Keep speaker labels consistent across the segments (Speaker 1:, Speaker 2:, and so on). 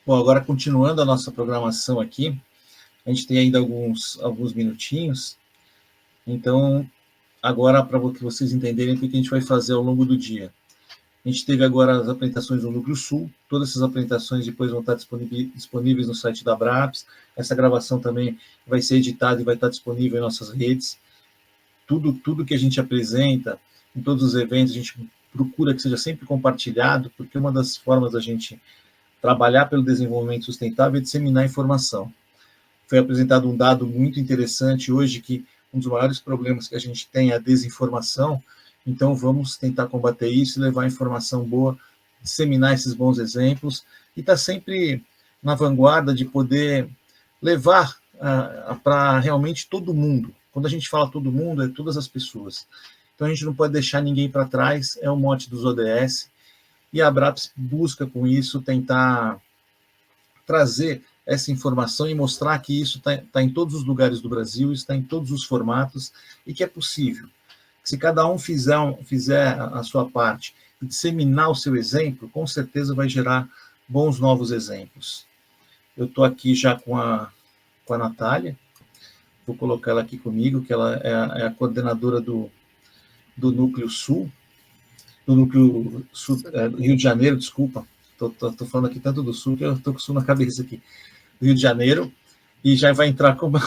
Speaker 1: Bom, agora continuando a nossa programação aqui, a gente tem ainda alguns minutinhos, então, agora para que vocês entenderem o que a gente vai fazer ao longo do dia. A gente teve agora as apresentações do Núcleo Sul, todas essas apresentações depois vão estar disponíveis no site da Abraps, essa gravação também vai ser editada e vai estar disponível em nossas redes. Tudo que a gente apresenta, em todos os eventos, a gente procura que seja sempre compartilhado, porque uma das formas da gente trabalhar pelo desenvolvimento sustentável é disseminar informação. Foi apresentado um dado muito interessante hoje, que um dos maiores problemas que a gente tem é a desinformação, então vamos tentar combater isso, levar informação boa, disseminar esses bons exemplos, e estar sempre na vanguarda de poder levar para realmente todo mundo. Quando a gente fala todo mundo, é todas as pessoas. Então a gente não pode deixar ninguém para trás, é o mote dos ODS, e a Abraps busca com isso tentar trazer essa informação e mostrar que isso está em todos os lugares do Brasil, está em todos os formatos e que é possível. Se cada um fizer a sua parte e disseminar o seu exemplo, com certeza vai gerar bons novos exemplos. Eu estou aqui já com a Natália, vou colocar ela aqui comigo, que ela é a coordenadora do Núcleo Sul, do Núcleo Sul, do Rio de Janeiro, desculpa, estou falando aqui tanto do Sul que eu estou com o Sul na cabeça aqui, do Rio de Janeiro, e já vai entrar como...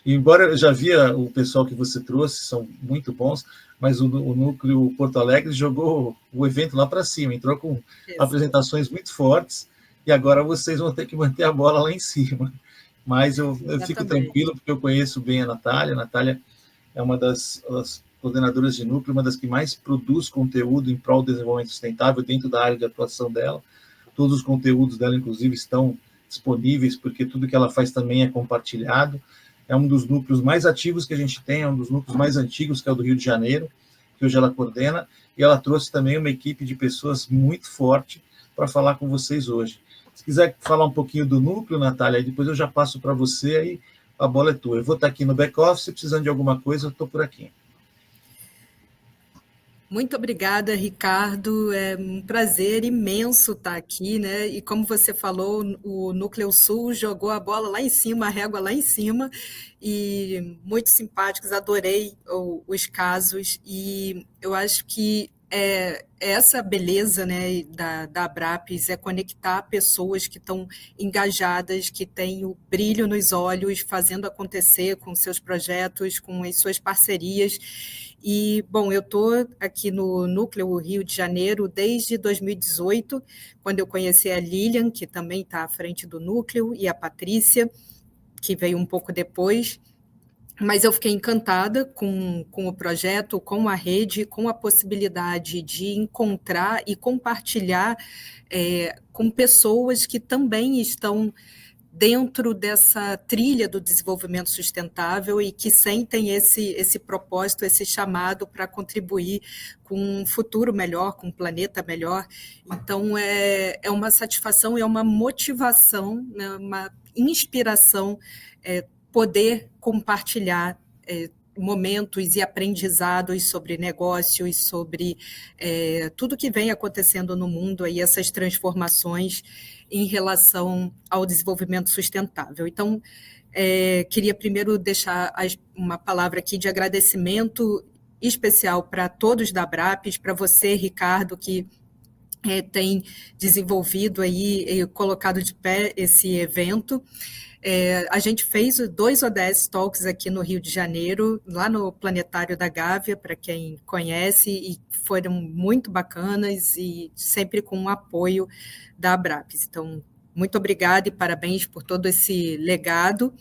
Speaker 1: Embora eu já via o pessoal que você trouxe, são muito bons, mas o Núcleo Porto Alegre jogou o evento lá para cima, entrou com apresentações muito fortes, e agora vocês vão ter que manter a bola lá em cima. Mas eu fico tranquilo, porque eu conheço bem a Natália. A Natália é uma das coordenadoras de núcleo, uma das que mais produz conteúdo em prol do desenvolvimento sustentável dentro da área de atuação dela. Todos os conteúdos dela, inclusive, estão disponíveis, porque tudo que ela faz também é compartilhado. É um dos núcleos mais ativos que a gente tem, é um dos núcleos mais antigos, que é o do Rio de Janeiro, que hoje ela coordena, e ela trouxe também uma equipe de pessoas muito forte para falar com vocês hoje. Se quiser falar um pouquinho do núcleo, Natália, depois eu já passo para você, aí a bola é tua. Eu vou estar aqui no back-office, precisando de alguma coisa, eu estou por aqui.
Speaker 2: Muito obrigada, Ricardo. É um prazer imenso estar aqui, né? E como você falou, o Núcleo Sul jogou a bola lá em cima, a régua lá em cima, e muito simpáticos, adorei os casos, e eu acho que essa beleza, né, da Abraps é conectar pessoas que estão engajadas, que têm o brilho nos olhos, fazendo acontecer com seus projetos, com as suas parcerias. E, bom, eu estou aqui no Núcleo Rio de Janeiro desde 2018, quando eu conheci a Lilian, que também está à frente do Núcleo, e a Patrícia, que veio um pouco depois. Mas eu fiquei encantada com o projeto, com a rede, com a possibilidade de encontrar e compartilhar com pessoas que também estão dentro dessa trilha do desenvolvimento sustentável e que sentem esse propósito, esse chamado para contribuir com um futuro melhor, com um planeta melhor. Então, é uma satisfação, é uma motivação, né, uma inspiração, poder compartilhar momentos e aprendizados sobre negócios, sobre tudo que vem acontecendo no mundo, aí, essas transformações em relação ao desenvolvimento sustentável. Então, queria primeiro deixar uma palavra aqui de agradecimento especial para todos da Abraps, para você, Ricardo, que tem desenvolvido aí, colocado de pé esse evento. A gente fez 2 ODS Talks aqui no Rio de Janeiro, lá no Planetário da Gávea, para quem conhece, e foram muito bacanas e sempre com o apoio da Abraps. Então, muito obrigada e parabéns por todo esse legado.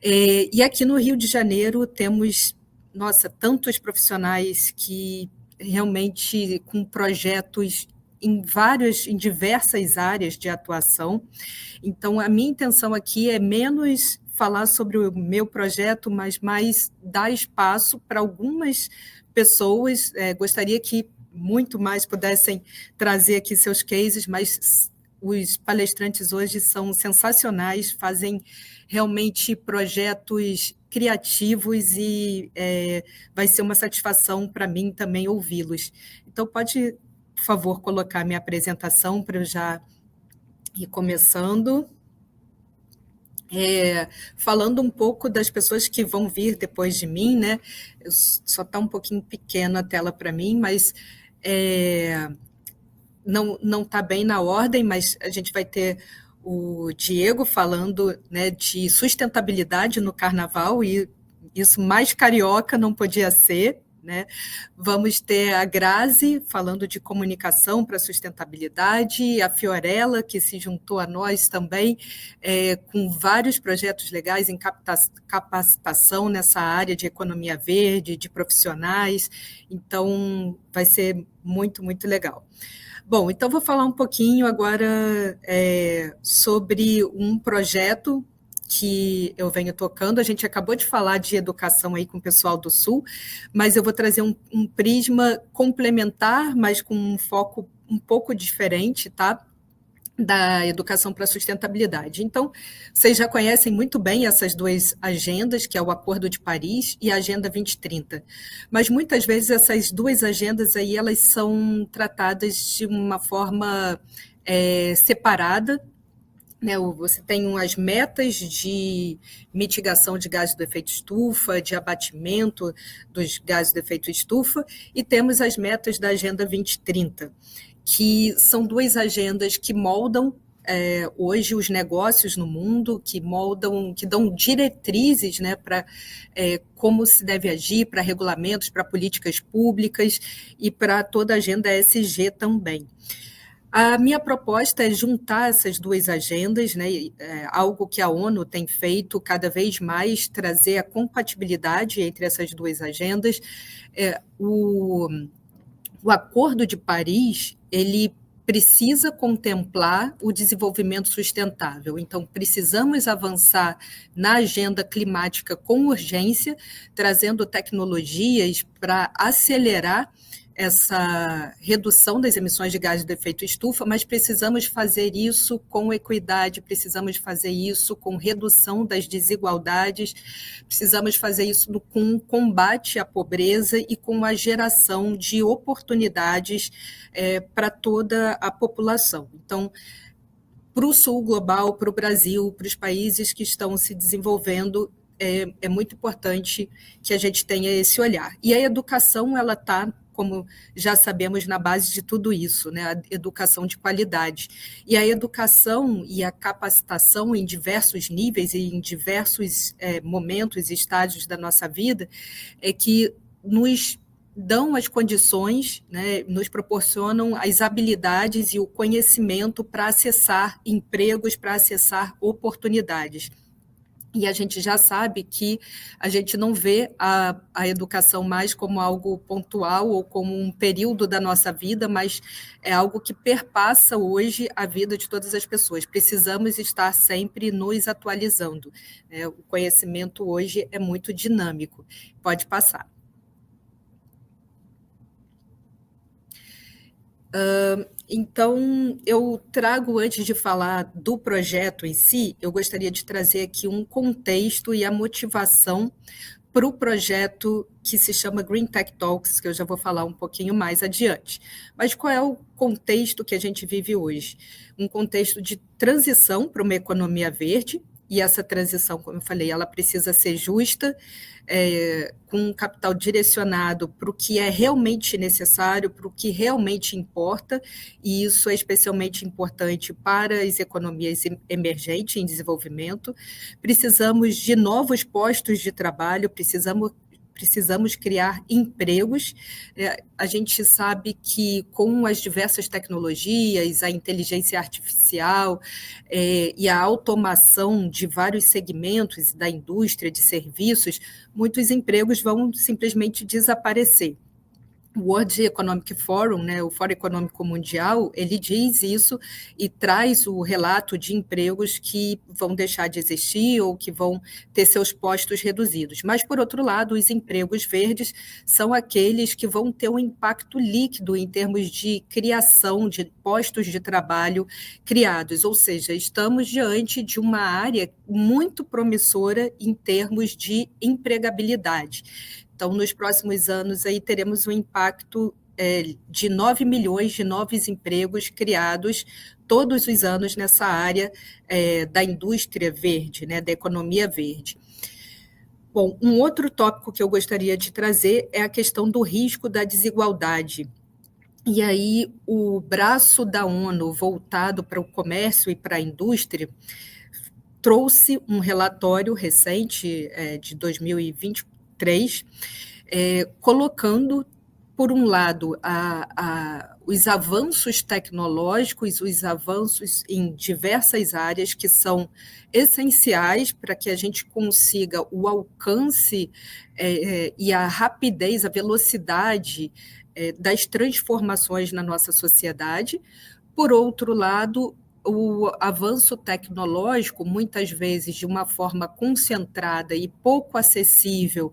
Speaker 2: E aqui no Rio de Janeiro temos, tantos profissionais que realmente com projetos em diversas áreas de atuação. Então, a minha intenção aqui é menos falar sobre o meu projeto, mas mais dar espaço para algumas pessoas. Gostaria que muito mais pudessem trazer aqui seus cases, mas os palestrantes hoje são sensacionais, fazem realmente projetos criativos e vai ser uma satisfação para mim também ouvi-los. Então, pode, por favor, colocar minha apresentação para eu já E começando, falando um pouco das pessoas que vão vir depois de mim, né? Só está um pouquinho pequena a tela para mim, mas não está bem na ordem, mas a gente vai ter o Diego falando, né, de sustentabilidade no carnaval, e isso mais carioca não podia ser, né? Vamos ter a Grazi falando de comunicação para sustentabilidade, a Fiorella, que se juntou a nós também, com vários projetos legais em capacitação nessa área de economia verde, de profissionais, então vai ser muito, muito legal. Bom, então vou falar um pouquinho agora sobre um projeto que eu venho tocando. A gente acabou de falar de educação aí com o pessoal do Sul, mas eu vou trazer um prisma complementar, mas com um foco um pouco diferente, tá? Da educação para a sustentabilidade. Então, vocês já conhecem muito bem essas duas agendas, que é o Acordo de Paris e a Agenda 2030. Mas muitas vezes essas duas agendas aí, elas são tratadas de uma forma separada, né? Você tem as metas de mitigação de gases do efeito estufa, de abatimento dos gases do efeito estufa, e temos as metas da Agenda 2030, que são duas agendas que moldam hoje os negócios no mundo, que dão diretrizes, né, para como se deve agir, para regulamentos, para políticas públicas e para toda a agenda ESG também. A minha proposta é juntar essas duas agendas, né, algo que a ONU tem feito cada vez mais, trazer a compatibilidade entre essas duas agendas. O Acordo de Paris, ele precisa contemplar o desenvolvimento sustentável. Então, precisamos avançar na agenda climática com urgência, trazendo tecnologias para acelerar essa redução das emissões de gases de efeito estufa, mas precisamos fazer isso com equidade, precisamos fazer isso com redução das desigualdades, precisamos fazer isso com combate à pobreza e com a geração de oportunidades para toda a população. Então, para o sul global, para o Brasil, para os países que estão se desenvolvendo, é muito importante que a gente tenha esse olhar. E a educação, ela está, como já sabemos, na base de tudo isso, né? A educação de qualidade. E a educação e a capacitação em diversos níveis e em diversos momentos e estágios da nossa vida é que nos dão as condições, né, nos proporcionam as habilidades e o conhecimento para acessar empregos, para acessar oportunidades. E a gente já sabe que a gente não vê a educação mais como algo pontual ou como um período da nossa vida, mas é algo que perpassa hoje a vida de todas as pessoas. Precisamos estar sempre nos atualizando. O conhecimento hoje é muito dinâmico. Pode passar. Então, eu trago, antes de falar do projeto em si, eu gostaria de trazer aqui um contexto e a motivação para o projeto que se chama Green Tech Talks, que eu já vou falar um pouquinho mais adiante. Mas qual é o contexto que a gente vive hoje? Um contexto de transição para uma economia verde, e essa transição, como eu falei, ela precisa ser justa, com um capital direcionado para o que é realmente necessário, para o que realmente importa, e isso é especialmente importante para as economias emergentes em desenvolvimento. Precisamos de novos postos de trabalho, precisamos criar empregos. A gente sabe que com as diversas tecnologias, a inteligência artificial e a automação de vários segmentos da indústria de serviços, muitos empregos vão simplesmente desaparecer. O World Economic Forum, né, o Fórum Econômico Mundial, ele diz isso e traz o relato de empregos que vão deixar de existir ou que vão ter seus postos reduzidos. Mas, por outro lado, os empregos verdes são aqueles que vão ter um impacto líquido em termos de criação de postos de trabalho criados, ou seja, estamos diante de uma área muito promissora em termos de empregabilidade. Então, nos próximos anos, aí teremos um impacto de 9 milhões de novos empregos criados todos os anos nessa área da indústria verde, né, da economia verde. Bom, um outro tópico que eu gostaria de trazer é a questão do risco da desigualdade. E aí, o braço da ONU voltado para o comércio e para a indústria trouxe um relatório recente, de 2023, colocando, por um lado, os avanços tecnológicos, os avanços em diversas áreas que são essenciais para que a gente consiga o alcance e a rapidez, a velocidade das transformações na nossa sociedade. Por outro lado, o avanço tecnológico, muitas vezes de uma forma concentrada e pouco acessível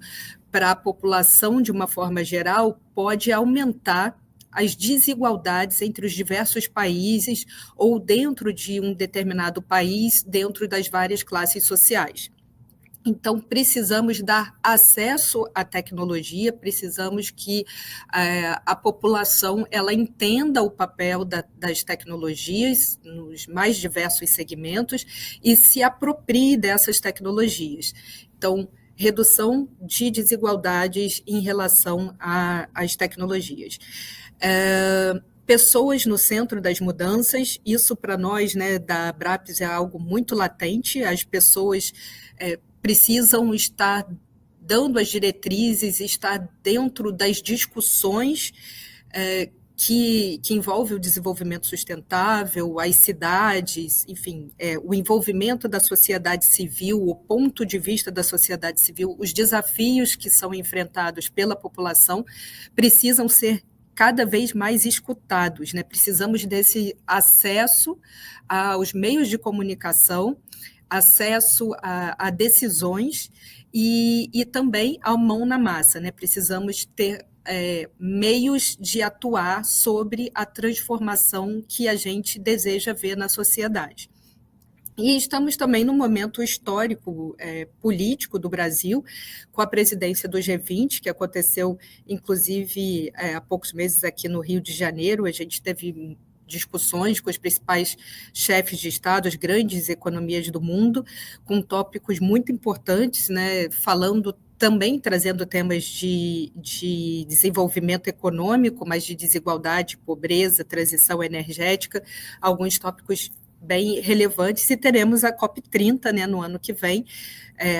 Speaker 2: para a população de uma forma geral, pode aumentar as desigualdades entre os diversos países ou dentro de um determinado país, dentro das várias classes sociais. Então, precisamos dar acesso à tecnologia, precisamos que a população ela entenda o papel das tecnologias nos mais diversos segmentos e se aproprie dessas tecnologias. Então, redução de desigualdades em relação às tecnologias. Pessoas no centro das mudanças, isso para nós, né, da Abrapes, é algo muito latente, as pessoas precisam estar dando as diretrizes, estar dentro das discussões que envolvem o desenvolvimento sustentável, as cidades, enfim, o envolvimento da sociedade civil, o ponto de vista da sociedade civil, os desafios que são enfrentados pela população precisam ser cada vez mais escutados, né? Precisamos desse acesso aos meios de comunicação, acesso a decisões e também a mão na massa, né? Precisamos ter meios de atuar sobre a transformação que a gente deseja ver na sociedade. E estamos também num momento histórico, político do Brasil, com a presidência do G20, que aconteceu, inclusive, há poucos meses aqui no Rio de Janeiro. A gente teve discussões com os principais chefes de Estado, as grandes economias do mundo, com tópicos muito importantes, né, falando também, trazendo temas de desenvolvimento econômico, mas de desigualdade, pobreza, transição energética, alguns tópicos bem relevantes, e teremos a COP30, né, no ano que vem,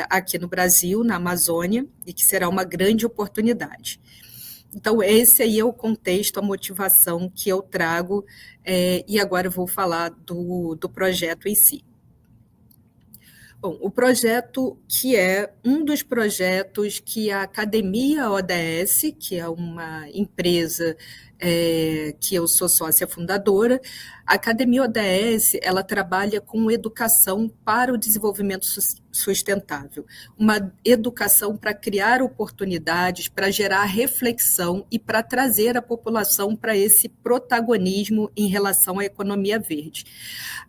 Speaker 2: aqui no Brasil, na Amazônia, e que será uma grande oportunidade. Então, esse aí é o contexto, a motivação que eu trago, e agora eu vou falar do projeto em si. Bom, o projeto, que é um dos projetos que a Academia ODS, que é uma empresa que eu sou sócia fundadora, a Academia ODS, ela trabalha com educação para o desenvolvimento sustentável, uma educação para criar oportunidades, para gerar reflexão e para trazer a população para esse protagonismo em relação à economia verde.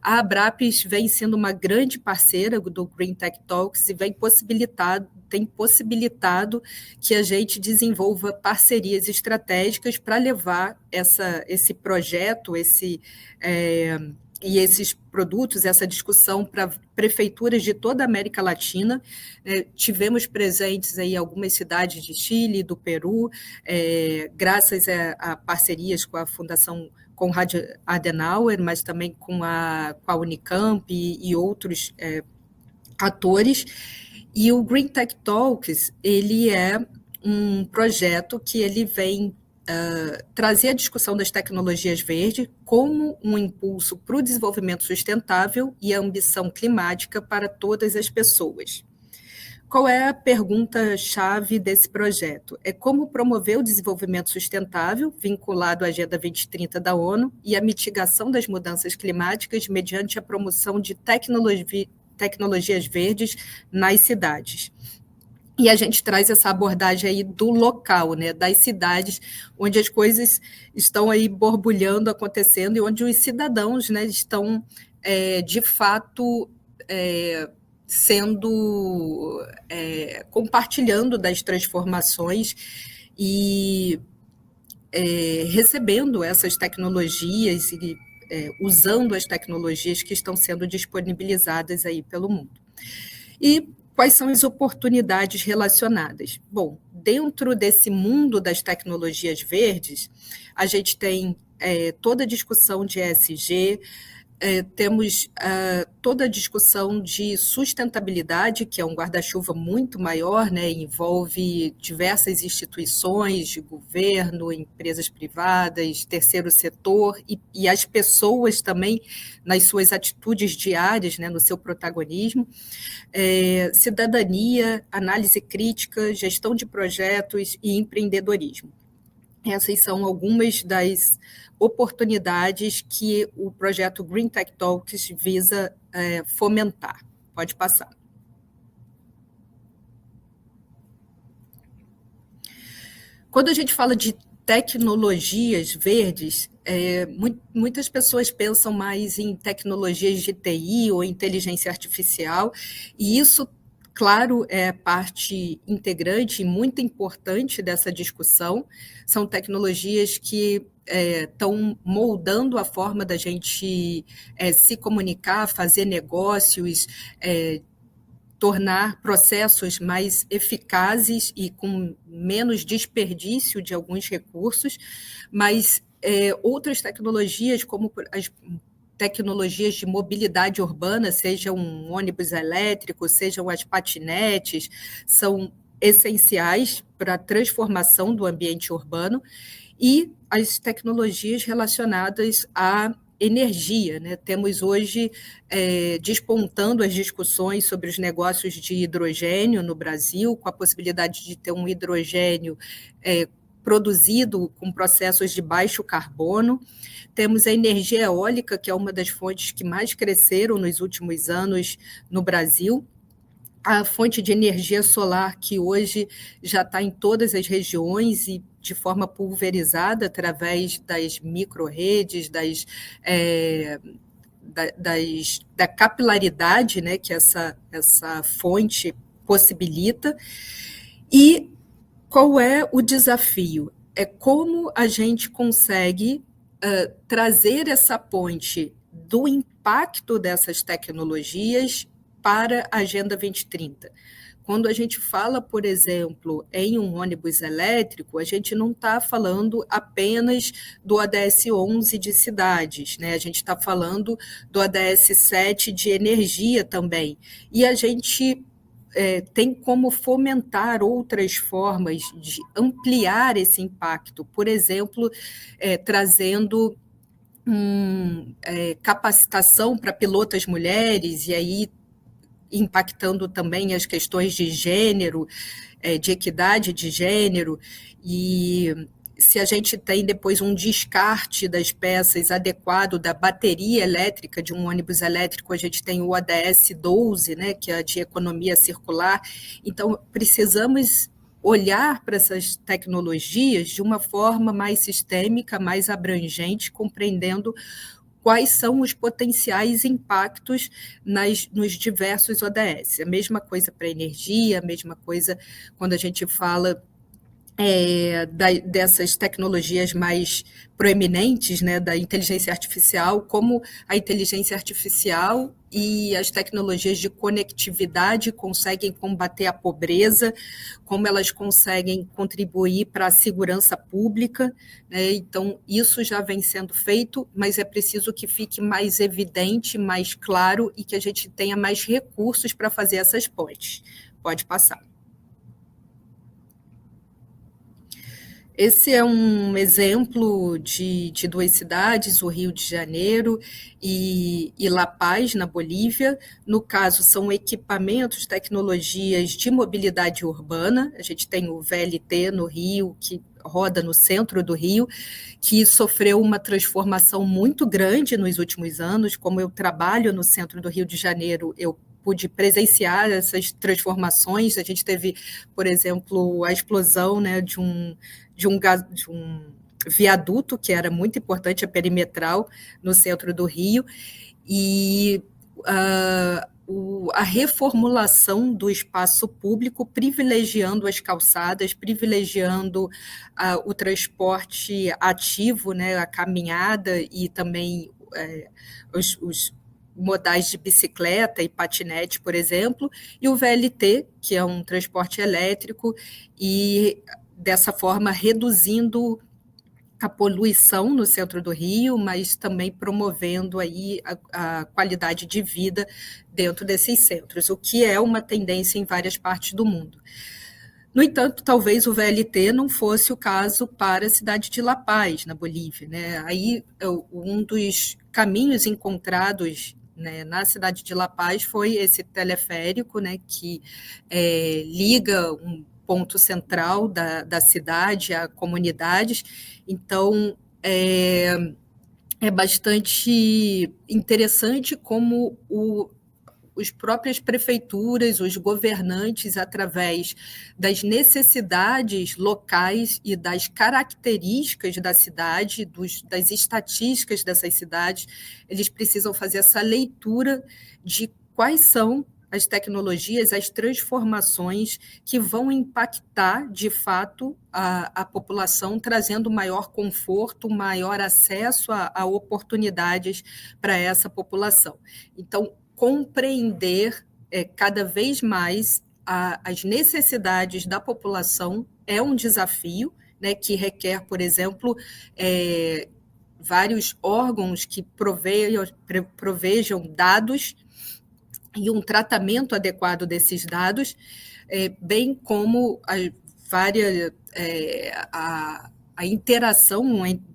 Speaker 2: A Abrapes vem sendo uma grande parceira do Green Tech Talks e tem possibilitado que a gente desenvolva parcerias estratégicas para levar esse projeto, e esses produtos, essa discussão para prefeituras de toda a América Latina. Tivemos presentes aí algumas cidades de Chile, do Peru, graças a parcerias com a Fundação Konrad Adenauer, mas também com a Unicamp e outros atores. E o Green Tech Talks, ele é um projeto que ele vem trazer a discussão das tecnologias verdes como um impulso para o desenvolvimento sustentável e a ambição climática para todas as pessoas. Qual é a pergunta-chave desse projeto? É como promover o desenvolvimento sustentável, vinculado à Agenda 2030 da ONU, e a mitigação das mudanças climáticas mediante a promoção de tecnologias verdes nas cidades. E a gente traz essa abordagem aí do local, né, das cidades, onde as coisas estão aí borbulhando, acontecendo, e onde os cidadãos, né, estão, de fato, compartilhando das transformações e recebendo essas tecnologias e usando as tecnologias que estão sendo disponibilizadas aí pelo mundo. E quais são as oportunidades relacionadas? Bom, dentro desse mundo das tecnologias verdes, a gente tem toda a discussão de ESG, temos toda a discussão de sustentabilidade, que é um guarda-chuva muito maior, né, envolve diversas instituições de governo, empresas privadas, terceiro setor, e as pessoas também nas suas atitudes diárias, né, no seu protagonismo, cidadania, análise crítica, gestão de projetos e empreendedorismo. Essas são algumas das oportunidades que o projeto Green Tech Talks visa fomentar. Pode passar. Quando a gente fala de tecnologias verdes, muitas pessoas pensam mais em tecnologias de TI ou inteligência artificial, e isso, claro, é parte integrante e muito importante dessa discussão. São tecnologias que estão moldando a forma da gente se comunicar, fazer negócios, tornar processos mais eficazes e com menos desperdício de alguns recursos, mas outras tecnologias, como as tecnologias de mobilidade urbana, seja um ônibus elétrico, sejam as patinetes, são essenciais para a transformação do ambiente urbano, e as tecnologias relacionadas à energia, né? Temos hoje despontando as discussões sobre os negócios de hidrogênio no Brasil, com a possibilidade de ter um hidrogênio produzido com processos de baixo carbono. Temos a energia eólica, que é uma das fontes que mais cresceram nos últimos anos no Brasil. A fonte de energia solar, que hoje já está em todas as regiões e de forma pulverizada através das micro-redes, da capilaridade, né, que essa fonte possibilita. E qual é o desafio? É como a gente consegue trazer essa ponte do impacto dessas tecnologias para a Agenda 2030. Quando a gente fala, por exemplo, em um ônibus elétrico, a gente não está falando apenas do ODS 11 de cidades, né? A gente está falando do ODS 7 de energia também. E a gente tem como fomentar outras formas de ampliar esse impacto, por exemplo, trazendo capacitação para pilotas mulheres, e aí impactando também as questões de gênero, de equidade de gênero, e se a gente tem depois um descarte das peças adequado da bateria elétrica de um ônibus elétrico, a gente tem o ODS 12, né, que é de economia circular. Então, precisamos olhar para essas tecnologias de uma forma mais sistêmica, mais abrangente, compreendendo quais são os potenciais impactos nos diversos ODS. A mesma coisa para a energia, a mesma coisa quando a gente fala dessas tecnologias mais proeminentes, né, da inteligência artificial, como a inteligência artificial e as tecnologias de conectividade conseguem combater a pobreza, como elas conseguem contribuir para a segurança pública, né? Então, isso já vem sendo feito, mas é preciso que fique mais evidente, mais claro, e que a gente tenha mais recursos para fazer essas pontes. Pode passar. Esse é um exemplo de duas cidades, o Rio de Janeiro e La Paz, na Bolívia. No caso, são equipamentos, tecnologias de mobilidade urbana. A gente tem o VLT no Rio, que roda no centro do Rio, que sofreu uma transformação muito grande nos últimos anos. Como eu trabalho no centro do Rio de Janeiro, eu pude presenciar essas transformações. A gente teve, por exemplo, a explosão, né, de um viaduto, que era muito importante, a perimetral, no centro do Rio, e a reformulação do espaço público, privilegiando as calçadas, privilegiando o transporte ativo, né, a caminhada e também os modais de bicicleta e patinete, por exemplo, e o VLT, que é um transporte elétrico, e dessa forma reduzindo a poluição no centro do Rio, mas também promovendo aí a qualidade de vida dentro desses centros, o que é uma tendência em várias partes do mundo. No entanto, talvez o VLT não fosse o caso para a cidade de La Paz, na Bolívia, né? Aí, um dos caminhos encontrados, né, na cidade de La Paz foi esse teleférico, né, que liga um ponto central da cidade a comunidades. Então, é bastante interessante como as próprias prefeituras, os governantes, através das necessidades locais e das características da cidade, das estatísticas dessas cidades, eles precisam fazer essa leitura de quais são as tecnologias, as transformações que vão impactar, de fato, a população, trazendo maior conforto, maior acesso a oportunidades para essa população. Então, compreender cada vez mais as necessidades da população é um desafio, né, que requer, por exemplo, vários órgãos que provejam dados e um tratamento adequado desses dados, bem como a interação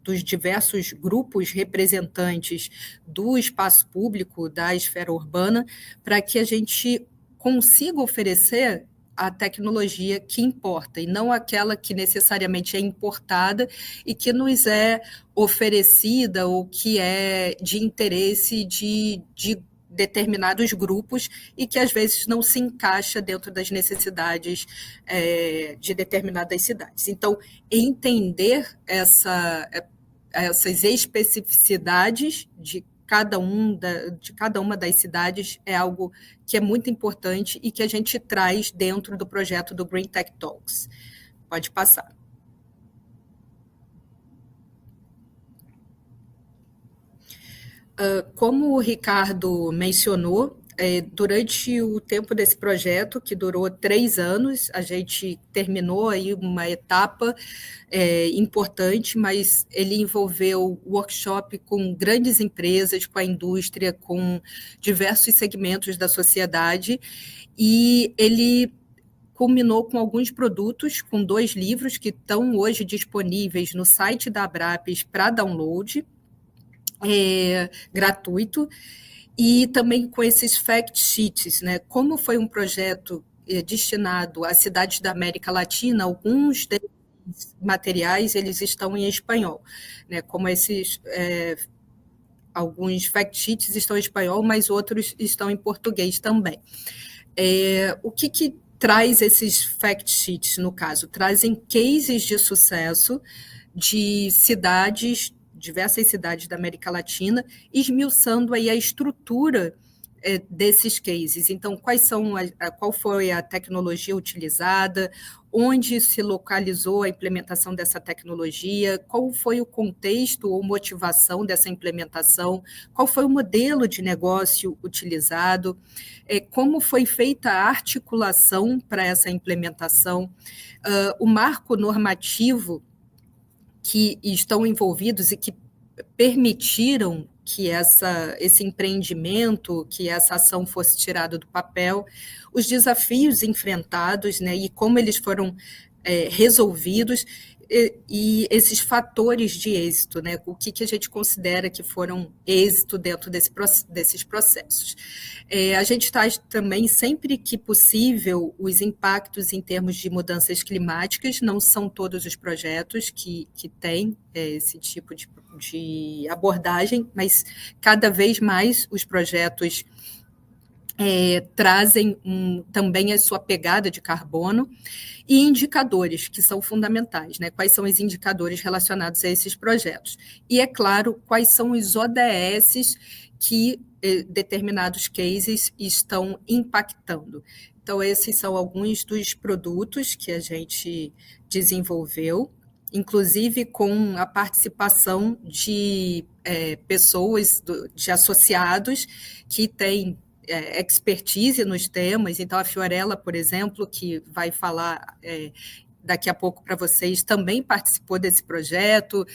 Speaker 2: dos diversos grupos representantes do espaço público, da esfera urbana, para que a gente consiga oferecer a tecnologia que importa, e não aquela que necessariamente é importada e que nos é oferecida ou que é de interesse de determinados grupos e que às vezes não se encaixa dentro das necessidades de determinadas cidades. Então, entender essas especificidades de cada uma das cidades é algo que é muito importante e que a gente traz dentro do projeto do Green Tech Talks. Pode passar. Como o Ricardo mencionou, durante o tempo desse projeto, que durou 3 anos, a gente terminou aí uma etapa importante, mas ele envolveu workshop com grandes empresas, com a indústria, com diversos segmentos da sociedade, e ele culminou com alguns produtos, com 2 livros que estão hoje disponíveis no site da Abrapes para download, gratuito, e também com esses fact sheets, né? Como foi um projeto destinado às cidades da América Latina, alguns desses materiais eles estão em espanhol, né? Como alguns fact sheets estão em espanhol, mas outros estão em português também. O que traz esses fact sheets, no caso? Trazem cases de sucesso de diversas cidades da América Latina, esmiuçando aí a estrutura desses cases. Então, qual foi a tecnologia utilizada, onde se localizou a implementação dessa tecnologia, qual foi o contexto ou motivação dessa implementação, qual foi o modelo de negócio utilizado, como foi feita a articulação para essa implementação, o marco normativo que estão envolvidos e que permitiram que esse empreendimento, que essa ação fosse tirada do papel, os desafios enfrentados, né, e como eles foram resolvidos, e esses fatores de êxito, né, o que a gente considera que foram êxito dentro desses processos. A gente traz também, sempre que possível, os impactos em termos de mudanças climáticas. Não são todos os projetos que têm esse tipo de abordagem, mas cada vez mais os projetos trazem também a sua pegada de carbono, e indicadores que são fundamentais, né? Quais são os indicadores relacionados a esses projetos? E, é claro, quais são os ODS que determinados cases estão impactando. Então, esses são alguns dos produtos que a gente desenvolveu. inclusive com a participação de pessoas, de associados que têm expertise nos temas. Então, a Fiorella, por exemplo, que vai falar daqui a pouco para vocês, também participou desse projeto,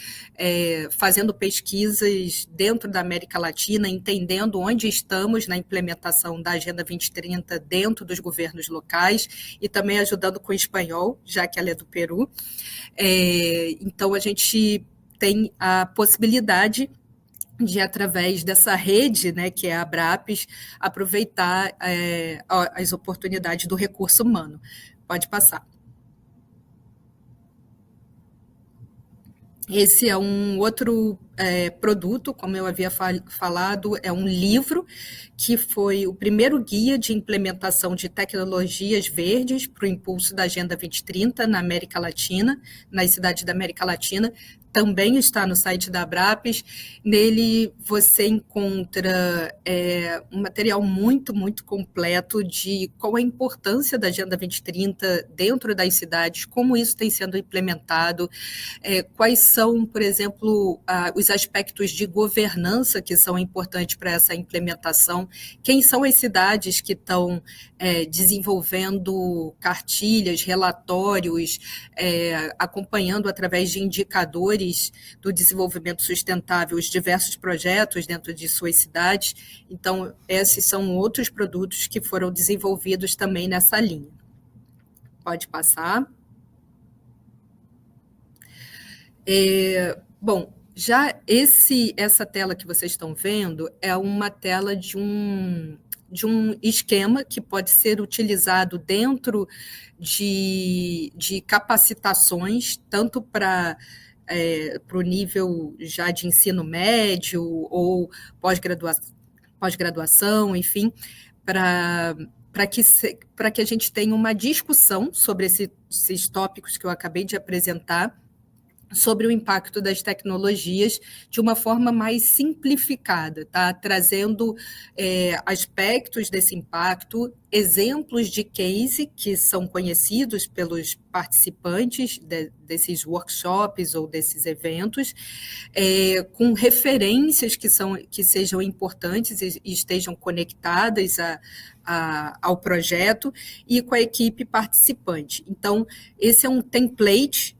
Speaker 2: fazendo pesquisas dentro da América Latina, entendendo onde estamos na implementação da Agenda 2030 dentro dos governos locais e também ajudando com o espanhol, já que ela é do Peru. Então, a gente tem a possibilidade de, através dessa rede, né, que é a Abrapes, aproveitar as oportunidades do recurso humano. Pode passar. Esse é um outro produto, como eu havia falado, é um livro que foi o primeiro guia de implementação de tecnologias verdes para o impulso da Agenda 2030 na América Latina, nas cidades da América Latina. Também está no site da Abrapes. Nele você encontra um material muito, muito completo de qual a importância da Agenda 2030 dentro das cidades, como isso tem sido implementado, quais são, por exemplo, os aspectos de governança que são importantes para essa implementação, quem são as cidades que estão desenvolvendo cartilhas, relatórios, acompanhando através de indicadores do desenvolvimento sustentável os diversos projetos dentro de suas cidades. Então, esses são outros produtos que foram desenvolvidos também nessa linha. Pode passar. Bom, já essa tela que vocês estão vendo é uma tela de um esquema que pode ser utilizado dentro de capacitações, tanto para o nível já de ensino médio ou pós-graduação, enfim, para que a gente tenha uma discussão sobre esses tópicos que eu acabei de apresentar, sobre o impacto das tecnologias de uma forma mais simplificada, tá? Trazendo aspectos desse impacto, exemplos de case que são conhecidos pelos participantes desses workshops ou desses eventos, com referências que sejam importantes e estejam conectadas ao projeto e com a equipe participante. Então, esse é um template,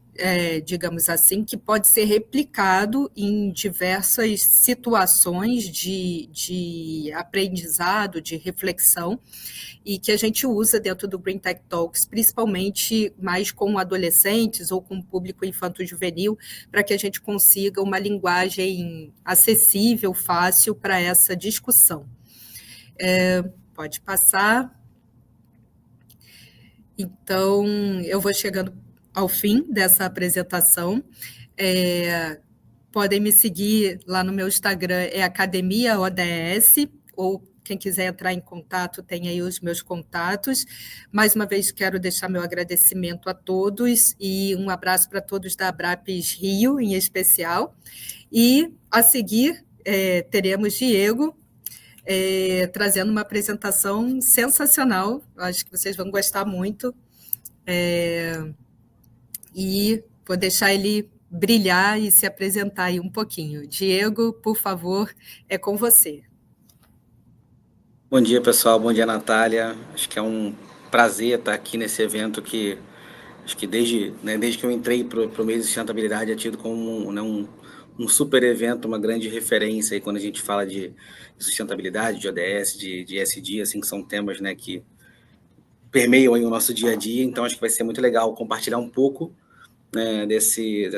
Speaker 2: digamos assim, que pode ser replicado em diversas situações de aprendizado, de reflexão, e que a gente usa dentro do Green Tech Talks, principalmente mais com adolescentes ou com público infanto-juvenil, para que a gente consiga uma linguagem acessível, fácil para essa discussão. Pode passar. Então, eu vou chegando ao fim dessa apresentação. Podem me seguir lá no meu Instagram, é Academia ODS, ou quem quiser entrar em contato, tem aí os meus contatos. Mais uma vez, quero deixar meu agradecimento a todos e um abraço para todos da Abrapes Rio, em especial. E, a seguir, teremos Diego, trazendo uma apresentação sensacional. Acho que vocês vão gostar muito. E vou deixar ele brilhar e se apresentar aí um pouquinho. Diego, por favor, é com você.
Speaker 3: Bom dia, pessoal. Bom dia, Natália. Acho que é um prazer estar aqui nesse evento que acho que desde que eu entrei para o meio de sustentabilidade é tido como um super evento, uma grande referência aí quando a gente fala de sustentabilidade, de ODS, de ESG, assim, que são temas, né, que permeiam aí o nosso dia a dia. Então, acho que vai ser muito legal compartilhar um pouco, né, desse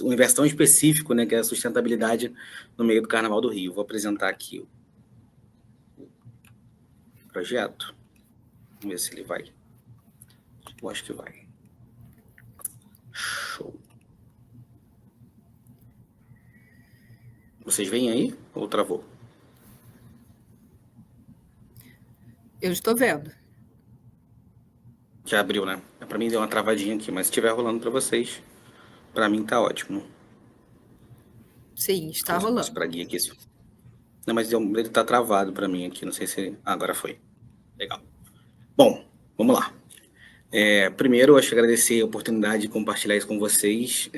Speaker 3: universo tão específico, né, que é a sustentabilidade no meio do Carnaval do Rio. Vou apresentar aqui o projeto. Vamos ver se ele vai. Eu acho que vai. Show. Vocês veem aí ou travou?
Speaker 2: Eu estou vendo.
Speaker 3: Já abriu, né? Para mim deu uma travadinha aqui, mas se estiver rolando para vocês, para mim tá ótimo.
Speaker 2: Sim, está rolando.
Speaker 3: Para guia aqui. Não, mas ele tá travado para mim aqui, não sei se agora foi. Legal. Bom, vamos lá. Primeiro, eu acho que agradecer a oportunidade de compartilhar isso com vocês.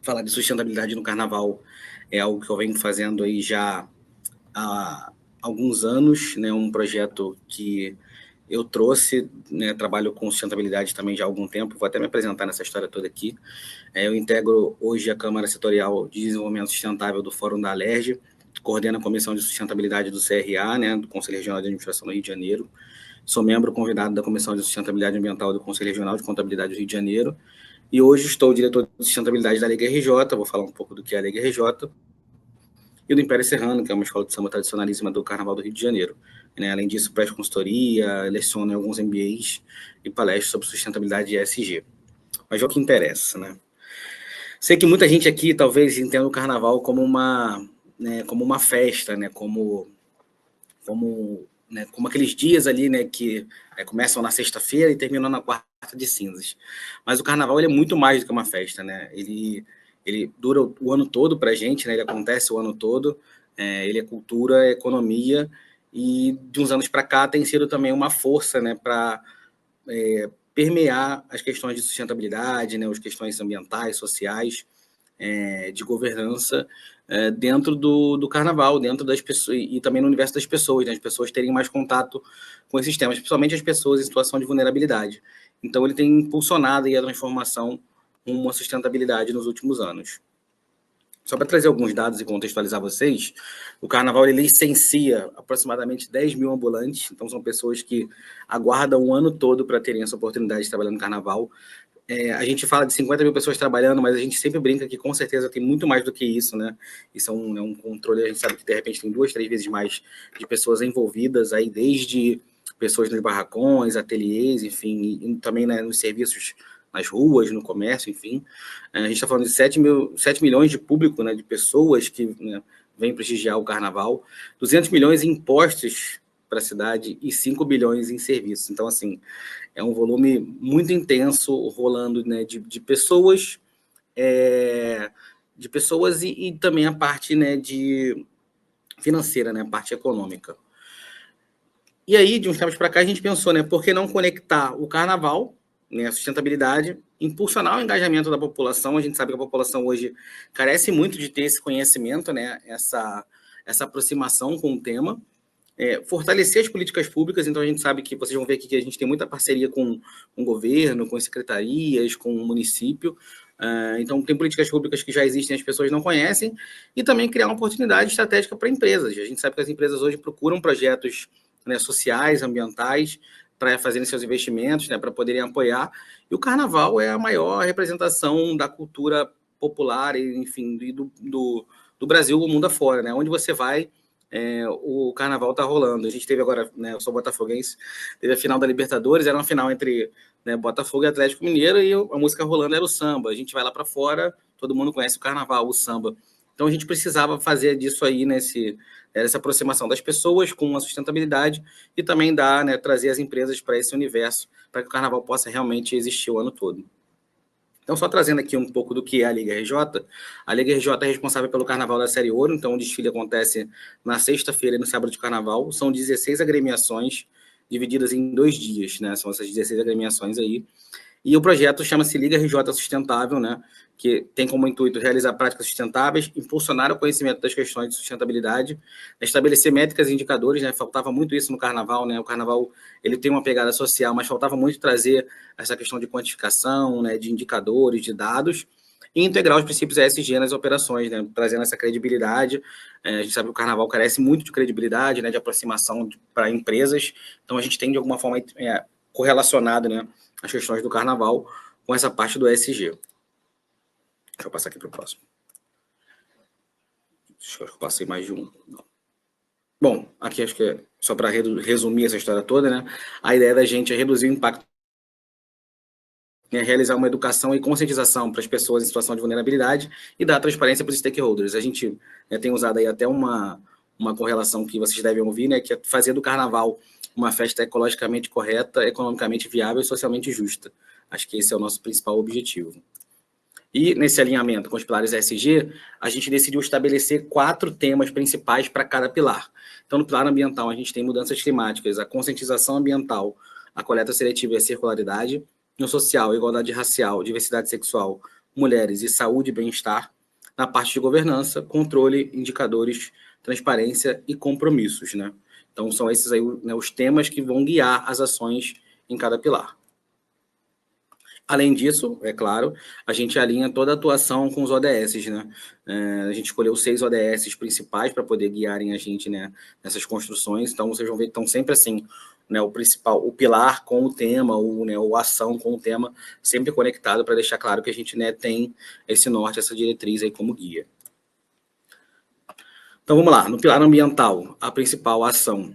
Speaker 3: Falar de sustentabilidade no Carnaval é algo que eu venho fazendo aí já há alguns anos, né? Um projeto que eu trouxe, né? Trabalho com sustentabilidade também já há algum tempo, vou até me apresentar nessa história toda aqui. Eu integro hoje a Câmara Setorial de Desenvolvimento Sustentável do Fórum da Alerj, coordeno a Comissão de Sustentabilidade do CRA, né? Do Conselho Regional de Administração do Rio de Janeiro. Sou membro convidado da Comissão de Sustentabilidade Ambiental do Conselho Regional de Contabilidade do Rio de Janeiro. E hoje estou diretor de sustentabilidade da Liga RJ, vou falar um pouco do que é a Liga RJ, e do Império Serrano, que é uma escola de samba tradicionalíssima do Carnaval do Rio de Janeiro. Além disso, presto consultoria, leciono em alguns MBAs e palestro sobre sustentabilidade e ESG. Mas é o que interessa, né? Sei que muita gente aqui talvez entenda o Carnaval como uma festa, né? Como aqueles dias ali, né, que começam na sexta-feira e terminam na quarta de cinzas. Mas o Carnaval ele é muito mais do que uma festa, né? Ele dura o ano todo para a gente, né? Ele acontece o ano todo, ele é cultura, é economia, e de uns anos para cá tem sido também uma força, né, para permear as questões de sustentabilidade, né, as questões ambientais, sociais, de governança, dentro do Carnaval, dentro das pessoas, e também no universo das pessoas, né, as pessoas terem mais contato com esses temas, principalmente as pessoas em situação de vulnerabilidade. Então, ele tem impulsionado aí a transformação rumo à sustentabilidade nos últimos anos. Só para trazer alguns dados e contextualizar vocês, o Carnaval ele licencia aproximadamente 10 mil ambulantes, então são pessoas que aguardam o ano todo para terem essa oportunidade de trabalhar no Carnaval. A gente fala de 50 mil pessoas trabalhando, mas a gente sempre brinca que com certeza tem muito mais do que isso, né? Isso é um controle, a gente sabe que de repente tem 2, 3 vezes mais de pessoas envolvidas, aí desde pessoas nos barracões, ateliês, enfim, e também, né, nos serviços, nas ruas, no comércio, enfim. A gente está falando de 7 milhões de público, né, de pessoas que, né, vêm prestigiar o Carnaval, 200 milhões em impostos para a cidade e 5 bilhões em serviços. Então, assim, é um volume muito intenso rolando, né, de pessoas, e também a parte, né, de financeira, né, a parte econômica. E aí, de uns tempos para cá, a gente pensou, né, por que não conectar o Carnaval, né, a sustentabilidade, impulsionar o engajamento da população. A gente sabe que a população hoje carece muito de ter esse conhecimento, né, essa aproximação com o tema, fortalecer as políticas públicas. Então a gente sabe que vocês vão ver aqui que a gente tem muita parceria com o governo, com as secretarias, com o município. Então tem políticas públicas que já existem, as pessoas não conhecem, e também criar uma oportunidade estratégica para empresas. A gente sabe que as empresas hoje procuram projetos, né, sociais, ambientais, para fazerem seus investimentos, né, para poderem apoiar. E o Carnaval é a maior representação da cultura popular, enfim, do Brasil, o mundo afora, né? Onde você vai, o Carnaval está rolando. A gente teve agora, né, eu sou botafoguense, teve a final da Libertadores, era uma final entre, né, Botafogo e Atlético Mineiro, e a música rolando era o samba. A gente vai lá para fora, todo mundo conhece o Carnaval, o samba. Então a gente precisava fazer disso aí, essa aproximação das pessoas com a sustentabilidade, e também né, trazer as empresas para esse universo, para que o Carnaval possa realmente existir o ano todo. Então, só trazendo aqui um pouco do que é a Liga RJ. A Liga RJ é responsável pelo Carnaval da Série Ouro, então o desfile acontece na sexta-feira e no sábado de Carnaval. São 16 agremiações, divididas em 2 dias, né? São essas 16 agremiações aí. E o projeto chama-se Liga RJ Sustentável, né, que tem como intuito realizar práticas sustentáveis, impulsionar o conhecimento das questões de sustentabilidade, estabelecer métricas e indicadores, né, faltava muito isso no Carnaval, né, o Carnaval ele tem uma pegada social, mas faltava muito trazer essa questão de quantificação, né, de indicadores, de dados, e integrar os princípios ESG nas operações, né, trazendo essa credibilidade. A gente sabe que o Carnaval carece muito de credibilidade, né, de aproximação para empresas, então a gente tem de alguma forma correlacionado, né, as questões do Carnaval com essa parte do ESG. Deixa eu passar aqui para o próximo. Acho que eu passei mais de um. Não. Bom, aqui acho que é só para resumir essa história toda, né? A ideia da gente é reduzir o impacto, realizar uma educação e conscientização para as pessoas em situação de vulnerabilidade e dar transparência para os stakeholders. A gente tem usado aí até uma correlação que vocês devem ouvir, né? Que é fazer do Carnaval uma festa ecologicamente correta, economicamente viável e socialmente justa. Acho que esse é o nosso principal objetivo. E nesse alinhamento com os pilares ESG, a gente decidiu estabelecer 4 temas principais para cada pilar. Então, no pilar ambiental, a gente tem mudanças climáticas, a conscientização ambiental, a coleta seletiva e a circularidade. No social, igualdade racial, diversidade sexual, mulheres e saúde e bem-estar. Na parte de governança, controle, indicadores, transparência e compromissos, né? Então, são esses aí, né, os temas que vão guiar as ações em cada pilar. Além disso, é claro, a gente alinha toda a atuação com os ODS, né? A gente escolheu 6 ODS principais para poder guiarem a gente, né, nessas construções. Então, vocês vão ver que estão sempre assim, né, o principal, o pilar com o tema, o ação com o tema, sempre conectado para deixar claro que a gente, né, tem esse norte, essa diretriz aí como guia. Então, vamos lá. No pilar ambiental, a principal ação,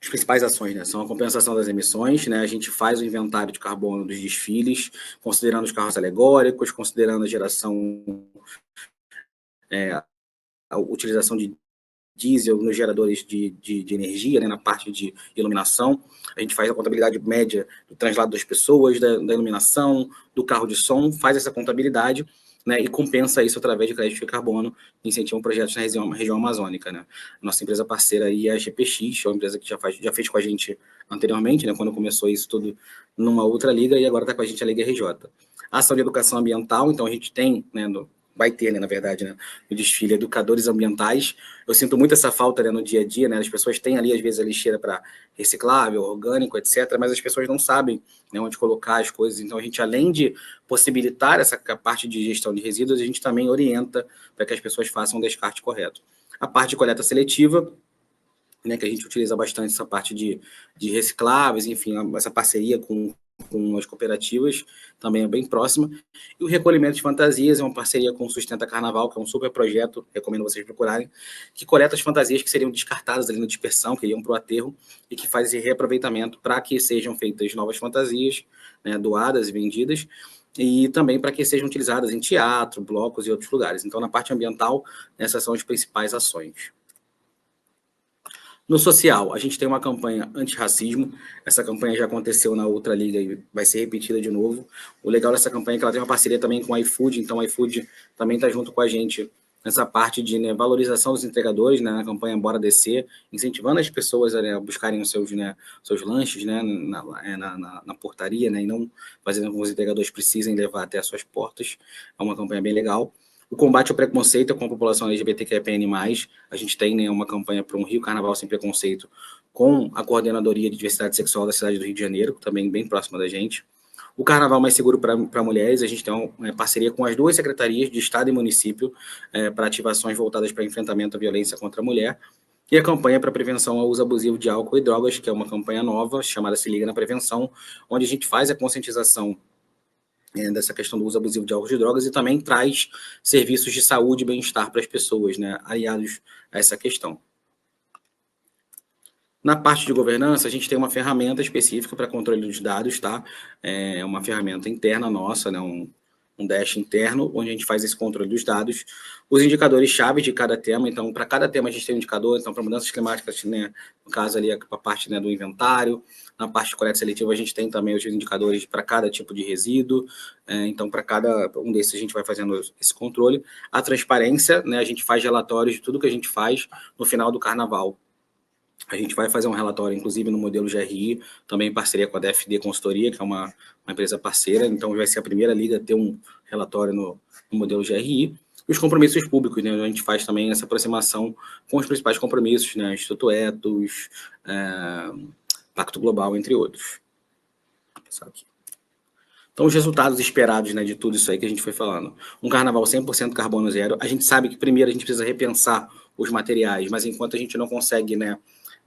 Speaker 3: as principais ações, né, são a compensação das emissões, né, a gente faz o inventário de carbono dos desfiles, considerando os carros alegóricos, considerando a geração, a utilização de diesel nos geradores de energia, né, na parte de iluminação. A gente faz a contabilidade média do translado das pessoas, da iluminação, do carro de som, faz essa contabilidade, né, e compensa isso através de crédito de carbono, incentivam projetos na região amazônica, né. Nossa empresa parceira aí é a GPX, é uma empresa que já fez com a gente anteriormente, né, quando começou isso tudo numa outra liga, e agora está com a gente a Liga RJ. A ação de educação ambiental, então a gente tem, né, vai ter, né, na verdade, né, no desfile, educadores ambientais. Eu sinto muito essa falta, né, no dia a dia, né, as pessoas têm ali, às vezes, a lixeira para reciclável, orgânico, etc., mas as pessoas não sabem, né, onde colocar as coisas. Então, a gente, além de possibilitar essa parte de gestão de resíduos, a gente também orienta para que as pessoas façam o descarte correto. A parte de coleta seletiva, né, que a gente utiliza bastante essa parte de recicláveis, enfim, essa parceria com as cooperativas, também é bem próxima. E o recolhimento de fantasias é uma parceria com o Sustenta Carnaval, que é um super projeto, recomendo vocês procurarem, que coleta as fantasias que seriam descartadas ali na dispersão, que iriam para o aterro, e que faz esse reaproveitamento para que sejam feitas novas fantasias, né, doadas e vendidas, e também para que sejam utilizadas em teatro, blocos e outros lugares. Então, na parte ambiental, essas são as principais ações. No social, a gente tem uma campanha antirracismo. Essa campanha já aconteceu na outra liga e vai ser repetida de novo. O legal dessa campanha é que ela tem uma parceria também com o iFood, então o iFood também está junto com a gente nessa parte de, né, valorização dos entregadores, né, na campanha Bora Descer, incentivando as pessoas a, né, buscarem os seus, né, seus lanches, né, na portaria, né, e não fazendo com que os entregadores precisem levar até as suas portas. É uma campanha bem legal. O combate ao preconceito com a população LGBTQIAPN+, a gente tem, né, uma campanha para um Rio Carnaval Sem Preconceito com a Coordenadoria de Diversidade Sexual da cidade do Rio de Janeiro, também bem próxima da gente. O Carnaval Mais Seguro para Mulheres, a gente tem uma parceria com as 2 secretarias de Estado e Município para ativações voltadas para enfrentamento à violência contra a mulher. E a campanha para prevenção ao uso abusivo de álcool e drogas, que é uma campanha nova, chamada Se Liga na Prevenção, onde a gente faz a conscientização dessa questão do uso abusivo de álcool e drogas e também traz serviços de saúde e bem-estar para as pessoas, né, aliados a essa questão. Na parte de governança, a gente tem uma ferramenta específica para controle dos dados, tá? É uma ferramenta interna nossa, né, um dash interno, onde a gente faz esse controle dos dados, os indicadores chave de cada tema. Então, para cada tema a gente tem um indicador. Então, para mudanças climáticas, né, no caso ali, a parte, né, do inventário. Na parte de coleta seletiva, a gente tem também os indicadores para cada tipo de resíduo. Então, para cada um desses, a gente vai fazendo esse controle. A transparência, né, a gente faz relatórios de tudo que a gente faz no final do carnaval. A gente vai fazer um relatório, inclusive, no modelo GRI, também em parceria com a DFD Consultoria, que é uma empresa parceira. Então, vai ser a primeira liga a ter um relatório no modelo GRI. E os compromissos públicos, né? A gente faz também essa aproximação com os principais compromissos, né? Instituto Etos, Pacto Global, entre outros. Então, os resultados esperados, né, de tudo isso aí que a gente foi falando. Um carnaval 100% carbono zero. A gente sabe que, primeiro, a gente precisa repensar os materiais, mas enquanto a gente não consegue, né,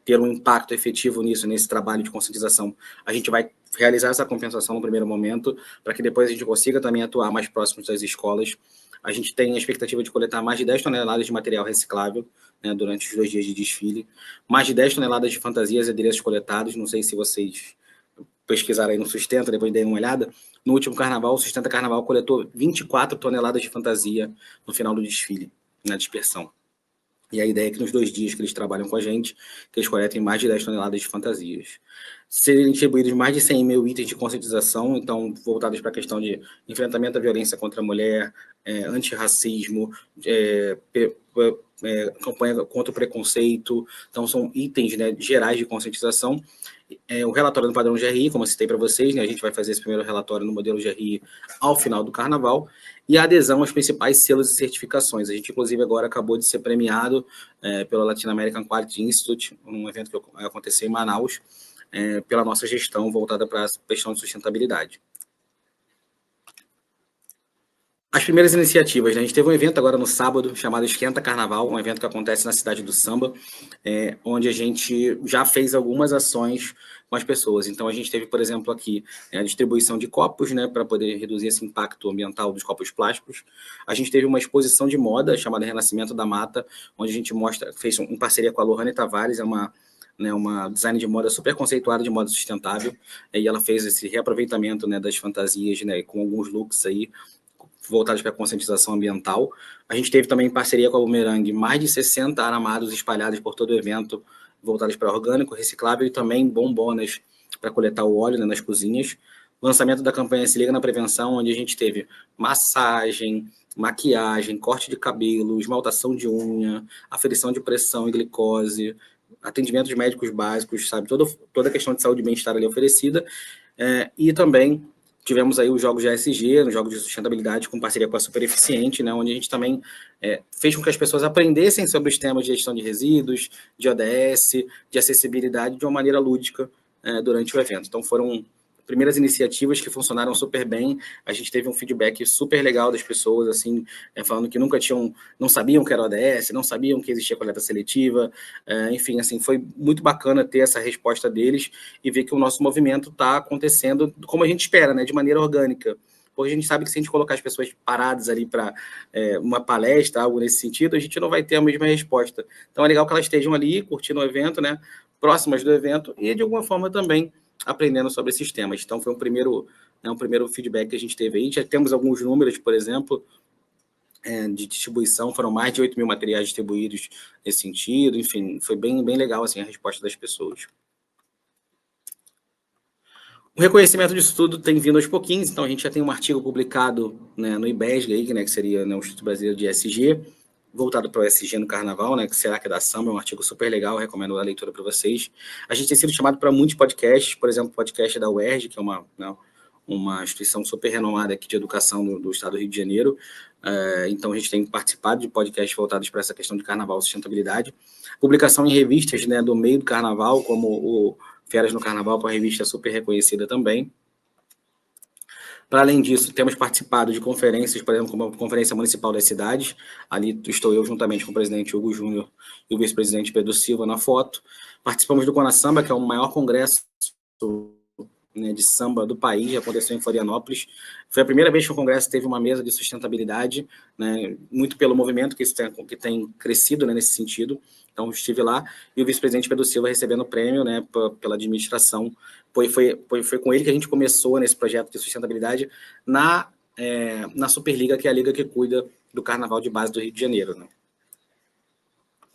Speaker 3: ter um impacto efetivo nisso, nesse trabalho de conscientização, a gente vai realizar essa compensação no primeiro momento, para que depois a gente consiga também atuar mais próximo das escolas. A gente tem a expectativa de coletar mais de 10 toneladas de material reciclável, né, durante os 2 dias de desfile, mais de 10 toneladas de fantasias e adereços coletados. Não sei se vocês pesquisaram aí no Sustenta, depois deem uma olhada. No último carnaval, o Sustenta Carnaval coletou 24 toneladas de fantasia no final do desfile, na dispersão. E a ideia é que nos 2 dias que eles trabalham com a gente, que eles coletem mais de 10 toneladas de fantasias. Serem distribuídos mais de 100 mil itens de conscientização, então voltados para a questão de enfrentamento à violência contra a mulher, antirracismo, campanha contra o preconceito. Então são itens, né, gerais de conscientização. o relatório do padrão GRI, como eu citei para vocês, né, a gente vai fazer esse primeiro relatório no modelo GRI ao final do Carnaval, e a adesão aos principais selos e certificações. A gente, inclusive, agora acabou de ser premiado pela Latin American Quality Institute, um evento que vai acontecer em Manaus, pela nossa gestão voltada para a questão de sustentabilidade. As primeiras iniciativas, né? A gente teve um evento agora no sábado chamado Esquenta Carnaval, um evento que acontece na cidade do Samba, onde a gente já fez algumas ações com as pessoas. Então, a gente teve, por exemplo, aqui a distribuição de copos, né, para poder reduzir esse impacto ambiental dos copos plásticos. A gente teve uma exposição de moda chamada Renascimento da Mata, onde a gente fez em parceria com a Lohane Tavares, uma design de moda super conceituada de moda sustentável, e ela fez esse reaproveitamento, né, das fantasias, né, com alguns looks aí, voltados para a conscientização ambiental. A gente teve também em parceria com a Boomerang mais de 60 aramados espalhados por todo o evento, voltados para orgânico, reciclável e também bombonas para coletar o óleo, né, nas cozinhas. Lançamento da campanha Se Liga na Prevenção, onde a gente teve massagem, maquiagem, corte de cabelo, esmaltação de unha, aferição de pressão e glicose, atendimentos médicos básicos, sabe? Toda a questão de saúde e bem-estar ali oferecida. E também tivemos aí os jogos de ESG, os jogos de sustentabilidade com parceria com a Super Eficiente, né, onde a gente também fez com que as pessoas aprendessem sobre os temas de gestão de resíduos, de ODS, de acessibilidade de uma maneira lúdica durante o evento. Então foram primeiras iniciativas que funcionaram super bem. A gente teve um feedback super legal das pessoas, assim, falando que não sabiam que era ODS, não sabiam que existia coleta seletiva, enfim, assim, foi muito bacana ter essa resposta deles e ver que o nosso movimento está acontecendo como a gente espera, né, de maneira orgânica. Porque a gente sabe que se a gente colocar as pessoas paradas ali para uma palestra, algo nesse sentido, a gente não vai ter a mesma resposta. Então é legal que elas estejam ali, curtindo o evento, né, próximas do evento e, de alguma forma, também aprendendo sobre esses temas. Então, foi um primeiro feedback que a gente teve aí. Já temos alguns números, por exemplo, de distribuição, foram mais de 8 mil materiais distribuídos nesse sentido, enfim, foi bem legal assim, a resposta das pessoas. O reconhecimento disso tudo tem vindo aos pouquinhos, então a gente já tem um artigo publicado, né, no IBESG, aí, né, que seria, né, o Instituto Brasileiro de ESG, voltado para o ESG no Carnaval, né, que será que é da Samba, é um artigo super legal, recomendo a leitura para vocês. A gente tem sido chamado para muitos podcasts, por exemplo, o podcast da UERJ, que é uma instituição super renomada aqui de educação do estado do Rio de Janeiro. Então, a gente tem participado de podcasts voltados para essa questão de Carnaval e sustentabilidade. Publicação em revistas, né, do meio do Carnaval, como o Feras no Carnaval, uma revista super reconhecida também. Para além disso, temos participado de conferências, por exemplo, como a Conferência Municipal das Cidades. Ali estou eu juntamente com o presidente Hugo Júnior e o vice-presidente Pedro Silva na foto. Participamos do Conasamba, que é o maior congresso, né, de samba do país, aconteceu em Florianópolis. Foi a primeira vez que o Congresso teve uma mesa de sustentabilidade, né, muito pelo movimento que tem crescido, né, nesse sentido. Então, estive lá e o vice-presidente Pedro Silva recebendo o prêmio, né, pela administração. Foi com ele que a gente começou nesse projeto de sustentabilidade na Superliga, que é a liga que cuida do Carnaval de Base do Rio de Janeiro, né?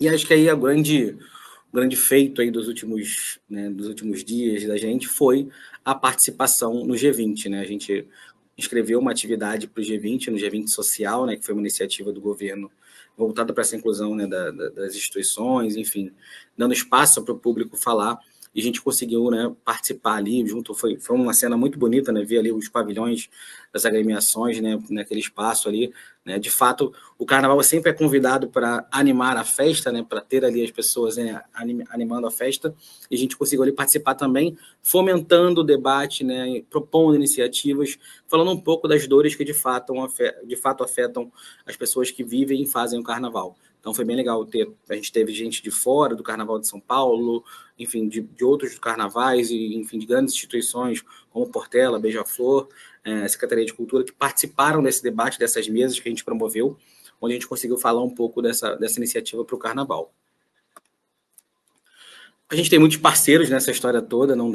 Speaker 3: E acho que aí o grande feito aí dos últimos dias da gente foi a participação no G20, né? A gente escreveu uma atividade para o G20, no G20 Social, né, que foi uma iniciativa do governo voltada para essa inclusão, né, das instituições, enfim, dando espaço para o público falar, e a gente conseguiu, né, participar ali junto. Foi uma cena muito bonita, né, ver ali os pavilhões das agremiações, né, naquele espaço ali, né. De fato, o Carnaval sempre é convidado para animar a festa, né, para ter ali as pessoas, né, animando a festa, e a gente conseguiu ali participar também, fomentando o debate, né, propondo iniciativas, falando um pouco das dores que de fato afetam as pessoas que vivem e fazem o Carnaval. Então foi bem legal a gente teve gente de fora do Carnaval de São Paulo, enfim, de outros carnavais, e enfim, de grandes instituições como Portela, Beija-Flor, Secretaria de Cultura, que participaram desse debate, dessas mesas que a gente promoveu, onde a gente conseguiu falar um pouco dessa iniciativa para o Carnaval. A gente tem muitos parceiros nessa história toda, não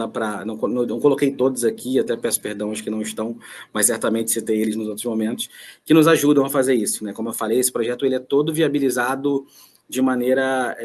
Speaker 3: coloquei todos aqui, até peço perdão aos que não estão, mas certamente citei eles nos outros momentos, que nos ajudam a fazer isso, né? Como eu falei, esse projeto ele é todo viabilizado de maneira...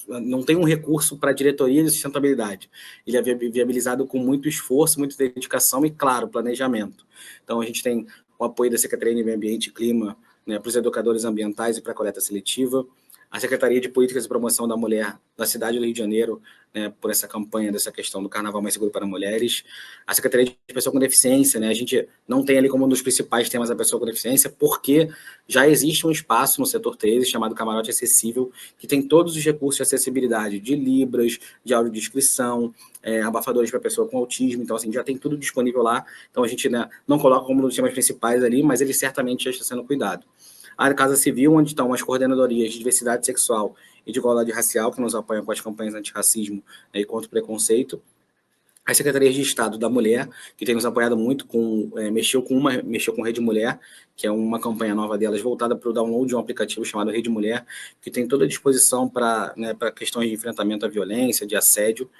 Speaker 3: não tem um recurso para a diretoria de sustentabilidade. Ele é viabilizado com muito esforço, muita dedicação e, claro, planejamento. Então, a gente tem o apoio da Secretaria de Meio Ambiente e Clima, né, para os educadores ambientais e para a coleta seletiva. A Secretaria de Políticas e Promoção da Mulher da cidade do Rio de Janeiro né, por essa campanha dessa questão do Carnaval Mais Seguro para Mulheres. A Secretaria de Pessoa com Deficiência, né, a gente não tem ali como um dos principais temas a pessoa com deficiência, porque já existe um espaço no setor 13 chamado Camarote Acessível, que tem todos os recursos de acessibilidade, de libras, de audiodescrição, abafadores para pessoa com autismo, então assim, já tem tudo disponível lá, então a gente, né, não coloca como um dos temas principais ali, mas ele certamente já está sendo cuidado. A Casa Civil, onde estão as coordenadorias de diversidade sexual e de igualdade racial, que nos apoiam com as campanhas antirracismo, né, e contra o preconceito. As Secretarias de Estado da Mulher, que tem nos apoiado muito, mexeu com Rede Mulher, que é uma campanha nova delas voltada para o download de um aplicativo chamado Rede Mulher, que tem toda a disposição para, né, questões de enfrentamento à violência, de assédio.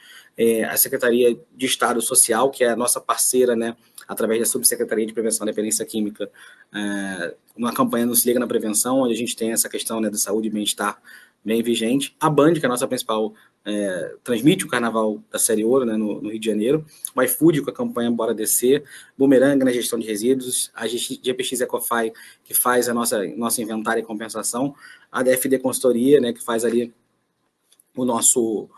Speaker 3: A Secretaria de Estado Social, que é a nossa parceira, né, através da Subsecretaria de Prevenção da Dependência Química, uma campanha Não Se Liga na Prevenção, onde a gente tem essa questão, né, da saúde e bem-estar bem vigente. A Band, que é a nossa principal, transmite o Carnaval da Série Ouro, né, no Rio de Janeiro. O iFood, com a campanha Bora Descer. Bumerangue, na gestão de resíduos. A GPX Ecofy, que faz a nosso inventário e compensação. A DFD Consultoria, né, que faz ali o nosso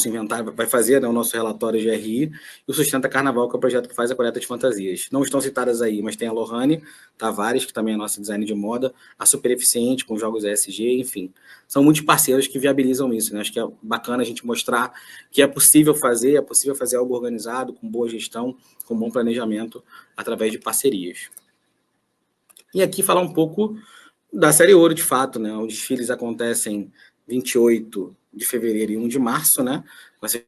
Speaker 3: inventário, vai fazer, né, o nosso relatório GRI, e o Sustenta Carnaval, que é o projeto que faz a coleta de fantasias. Não estão citadas aí, mas tem a Lohane Tavares, que também é nossa design de moda, a Super Eficiente, com jogos ESG, enfim. São muitos parceiros que viabilizam isso, né? Acho que é bacana a gente mostrar que é possível fazer algo organizado, com boa gestão, com bom planejamento, através de parcerias. E aqui falar um pouco da Série Ouro, de fato, né? Os desfiles acontecem 28 de fevereiro e 1 de março, né? Com essas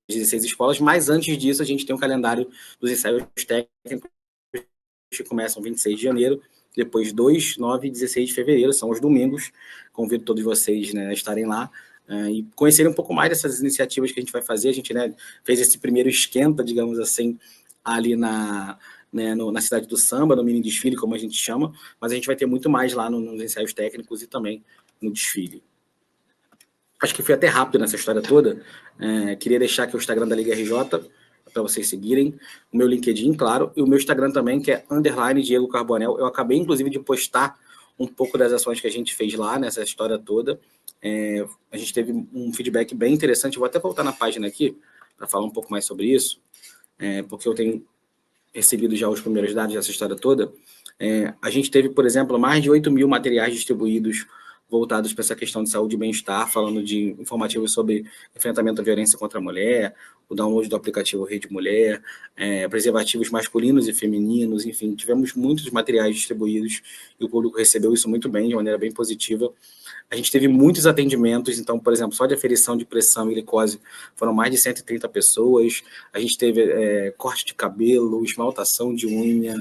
Speaker 3: 16 escolas, mas antes disso a gente tem um calendário dos ensaios técnicos que começam 26 de janeiro, depois 2, 9 e 16 de fevereiro, são os domingos. Convido todos vocês, né, a estarem lá e conhecerem um pouco mais dessas iniciativas que a gente vai fazer. A gente, né, fez esse primeiro esquenta, digamos assim, ali na Cidade do Samba, no mini desfile, como a gente chama, mas a gente vai ter muito mais lá nos ensaios técnicos e também no desfile. Acho que fui até rápido nessa história toda. Queria deixar aqui o Instagram da Liga RJ para vocês seguirem, o meu LinkedIn, claro, e o meu Instagram também, que é _Diego Carbonel. Eu acabei, inclusive, de postar um pouco das ações que a gente fez lá nessa história toda. A gente teve um feedback bem interessante. Vou até voltar na página aqui para falar um pouco mais sobre isso, porque eu tenho recebido já os primeiros dados dessa história toda. A gente teve, por exemplo, mais de 8 mil materiais distribuídos voltados para essa questão de saúde e bem-estar, falando de informativos sobre enfrentamento à violência contra a mulher, o download do aplicativo Rede Mulher, preservativos masculinos e femininos, enfim, tivemos muitos materiais distribuídos e o público recebeu isso muito bem, de maneira bem positiva. A gente teve muitos atendimentos, então, por exemplo, só de aferição de pressão e glicose foram mais de 130 pessoas, a gente teve corte de cabelo, esmaltação de unha,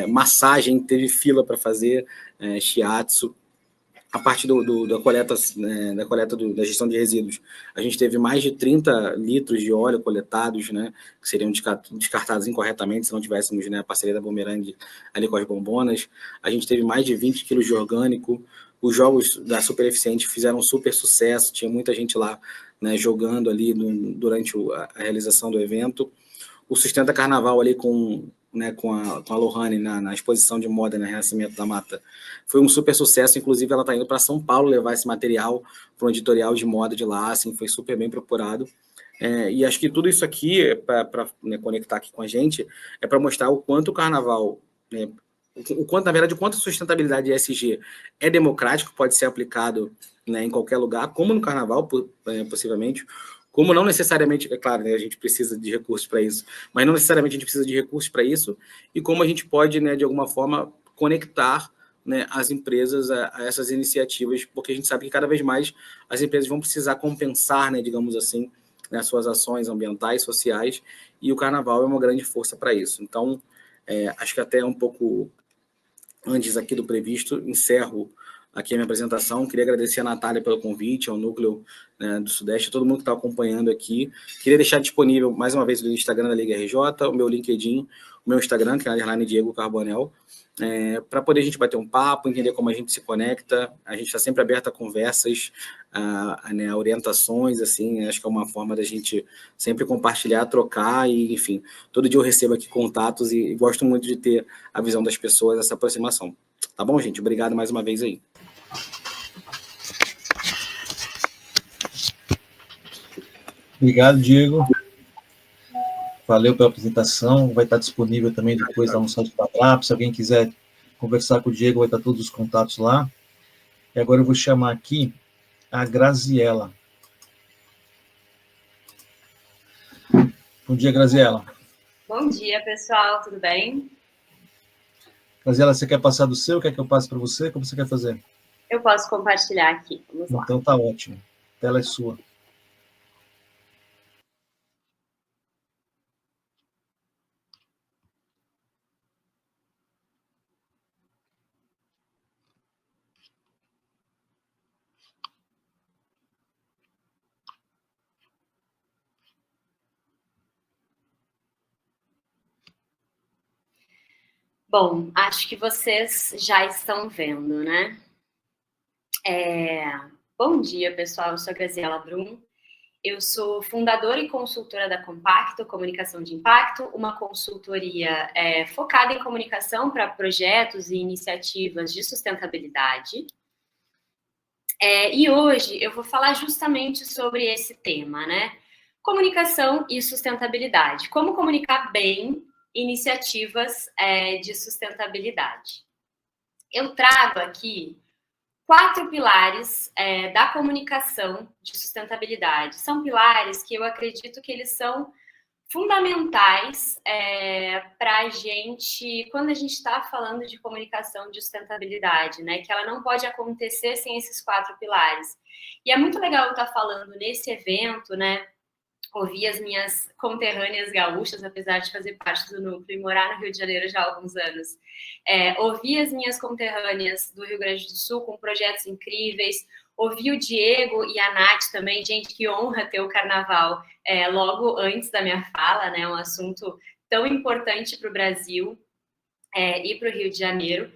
Speaker 3: massagem, teve fila para fazer, shiatsu. A parte da coleta, né, da gestão de resíduos, a gente teve mais de 30 litros de óleo coletados, né, que seriam descartados incorretamente se não tivéssemos, né, a parceria da Bumerangue ali com as bombonas. A gente teve mais de 20 quilos de orgânico. Os jogos da Super Eficiente fizeram um super sucesso, tinha muita gente lá, né, jogando ali durante a realização do evento. O Sustenta Carnaval ali com a Lohane na exposição de moda, né, Renascimento da Mata, foi um super sucesso. Inclusive, ela está indo para São Paulo levar esse material para um editorial de moda de lá, assim, foi super bem procurado. E acho que tudo isso aqui, para né, conectar aqui com a gente, é para mostrar o quanto o Carnaval, né, na verdade, o quanto a sustentabilidade ESG é democrático, pode ser aplicado, né, em qualquer lugar, como no Carnaval, possivelmente, como não necessariamente, é claro, né, a gente precisa de recursos para isso, mas não necessariamente a gente precisa de recursos para isso, e como a gente pode, né, de alguma forma, conectar, né, as empresas a essas iniciativas, porque a gente sabe que cada vez mais as empresas vão precisar compensar, né, digamos assim, né, suas ações ambientais, sociais, e o Carnaval é uma grande força para isso. Então, acho que até um pouco antes aqui do previsto, encerro aqui a minha apresentação. Queria agradecer a Natália pelo convite, ao Núcleo, né, do Sudeste, a todo mundo que está acompanhando aqui. Queria deixar disponível, mais uma vez, o Instagram da Liga RJ, o meu LinkedIn, o meu Instagram, que é _Diego Carbonel, para poder a gente bater um papo, entender como a gente se conecta. A gente está sempre aberto a conversas, né, a orientações, assim, acho que é uma forma da gente sempre compartilhar, trocar, e, enfim, todo dia eu recebo aqui contatos e gosto muito de ter a visão das pessoas, essa aproximação. Tá bom, gente? Obrigado mais uma vez aí.
Speaker 1: Obrigado, Diego. Valeu pela apresentação. Vai estar disponível também depois lá no site da Abrap. Se alguém quiser conversar com o Diego, vai estar todos os contatos lá. E agora eu vou chamar aqui a Graziela. Bom dia, Graziela.
Speaker 4: Bom dia, pessoal. Tudo bem?
Speaker 1: Graziela, você quer passar do seu? Quer que eu passe para você? Como você quer fazer?
Speaker 4: Eu posso compartilhar aqui. Vamos lá.
Speaker 1: Então tá ótimo. A tela é sua.
Speaker 4: Bom, acho que vocês já estão vendo, né? Bom dia, pessoal. Eu sou a Graziela Brum. Eu sou fundadora e consultora da Compacto, Comunicação de Impacto, uma consultoria focada em comunicação para projetos e iniciativas de sustentabilidade. E hoje eu vou falar justamente sobre esse tema, né? Comunicação e sustentabilidade. Como comunicar bem iniciativas de sustentabilidade. Eu trago aqui 4 pilares da comunicação de sustentabilidade. São pilares que eu acredito que eles são fundamentais para a gente, quando a gente está falando de comunicação de sustentabilidade, né? Que ela não pode acontecer sem esses 4 pilares. E é muito legal eu estar falando nesse evento, né? Ouvir as minhas conterrâneas gaúchas, apesar de fazer parte do núcleo e morar no Rio de Janeiro já há alguns anos. Ouvir as minhas conterrâneas do Rio Grande do Sul com projetos incríveis, ouvir o Diego e a Nath também, gente, que honra ter o carnaval logo antes da minha fala, né? Um assunto tão importante para o Brasil e para o Rio de Janeiro.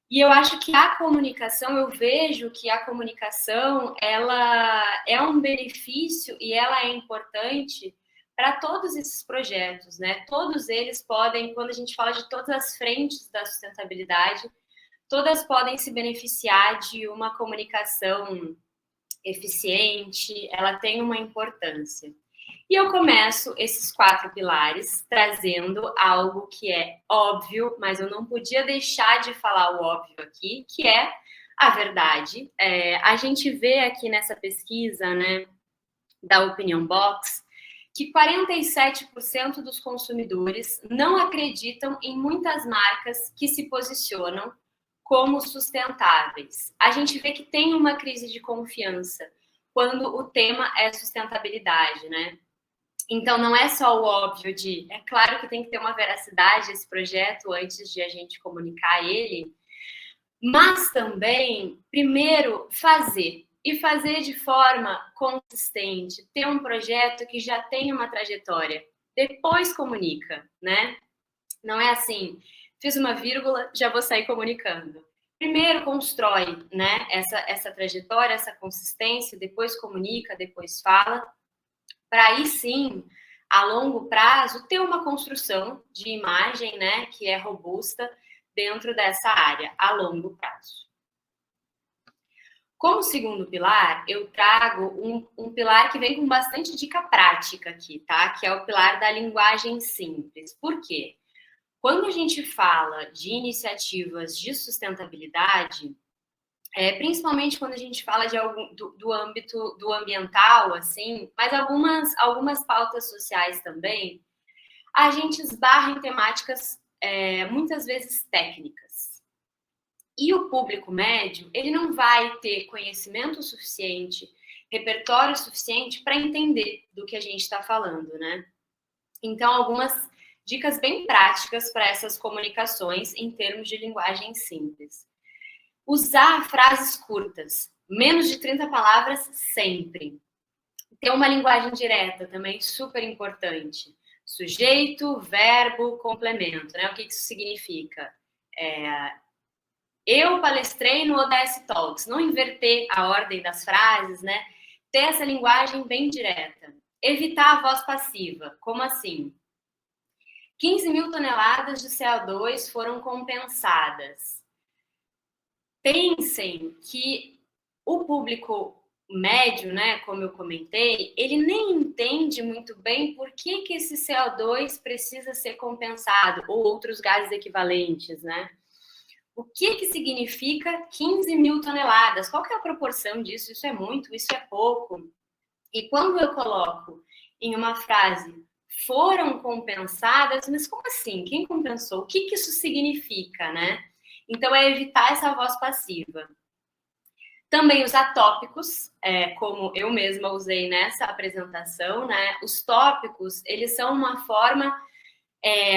Speaker 4: E eu acho que a comunicação, eu vejo que a comunicação, ela é um benefício e ela é importante para todos esses projetos, né? Todos eles podem, quando a gente fala de todas as frentes da sustentabilidade, todas podem se beneficiar de uma comunicação eficiente, ela tem uma importância. E eu começo esses 4 pilares trazendo algo que é óbvio, mas eu não podia deixar de falar o óbvio aqui, que é a verdade. A gente vê aqui nessa pesquisa, né, da Opinion Box, que 47% dos consumidores não acreditam em muitas marcas que se posicionam como sustentáveis. A gente vê que tem uma crise de confiança quando o tema é sustentabilidade, né? Então, não é só o óbvio de... É claro que tem que ter uma veracidade esse projeto antes de a gente comunicar ele, mas também, primeiro, fazer. E fazer de forma consistente. Ter um projeto que já tem uma trajetória. Depois comunica, né? Não é assim, fiz uma vírgula, já vou sair comunicando. Primeiro constrói, né, essa trajetória, essa consistência, depois comunica, depois fala, para aí sim, a longo prazo, ter uma construção de imagem, né, que é robusta dentro dessa área, a longo prazo. Como segundo pilar, eu trago um pilar que vem com bastante dica prática aqui, tá? Que é o pilar da linguagem simples. Por quê? Quando a gente fala de iniciativas de sustentabilidade, principalmente quando a gente fala de do âmbito do ambiental, assim, mas algumas pautas sociais também, a gente esbarra em temáticas muitas vezes técnicas. E o público médio, ele não vai ter conhecimento suficiente, repertório suficiente para entender do que a gente está falando, né? Então, algumas dicas bem práticas para essas comunicações em termos de linguagem simples. Usar frases curtas, menos de 30 palavras sempre. Ter uma linguagem direta também super importante. Sujeito, verbo, complemento, né? O que isso significa? Eu palestrei no ODS Talks, não inverter a ordem das frases, né? Ter essa linguagem bem direta. Evitar a voz passiva, como assim? 15 mil toneladas de CO2 foram compensadas. Pensem que o público médio, né, como eu comentei, ele nem entende muito bem por que esse CO2 precisa ser compensado, ou outros gases equivalentes, né? O que significa 15 mil toneladas? Qual que é a proporção disso? Isso é muito, isso é pouco? E quando eu coloco em uma frase, foram compensadas, mas como assim? Quem compensou? O que isso significa, né? Então, é evitar essa voz passiva. Também usar tópicos, como eu mesma usei nessa apresentação, né? Os tópicos, eles são uma forma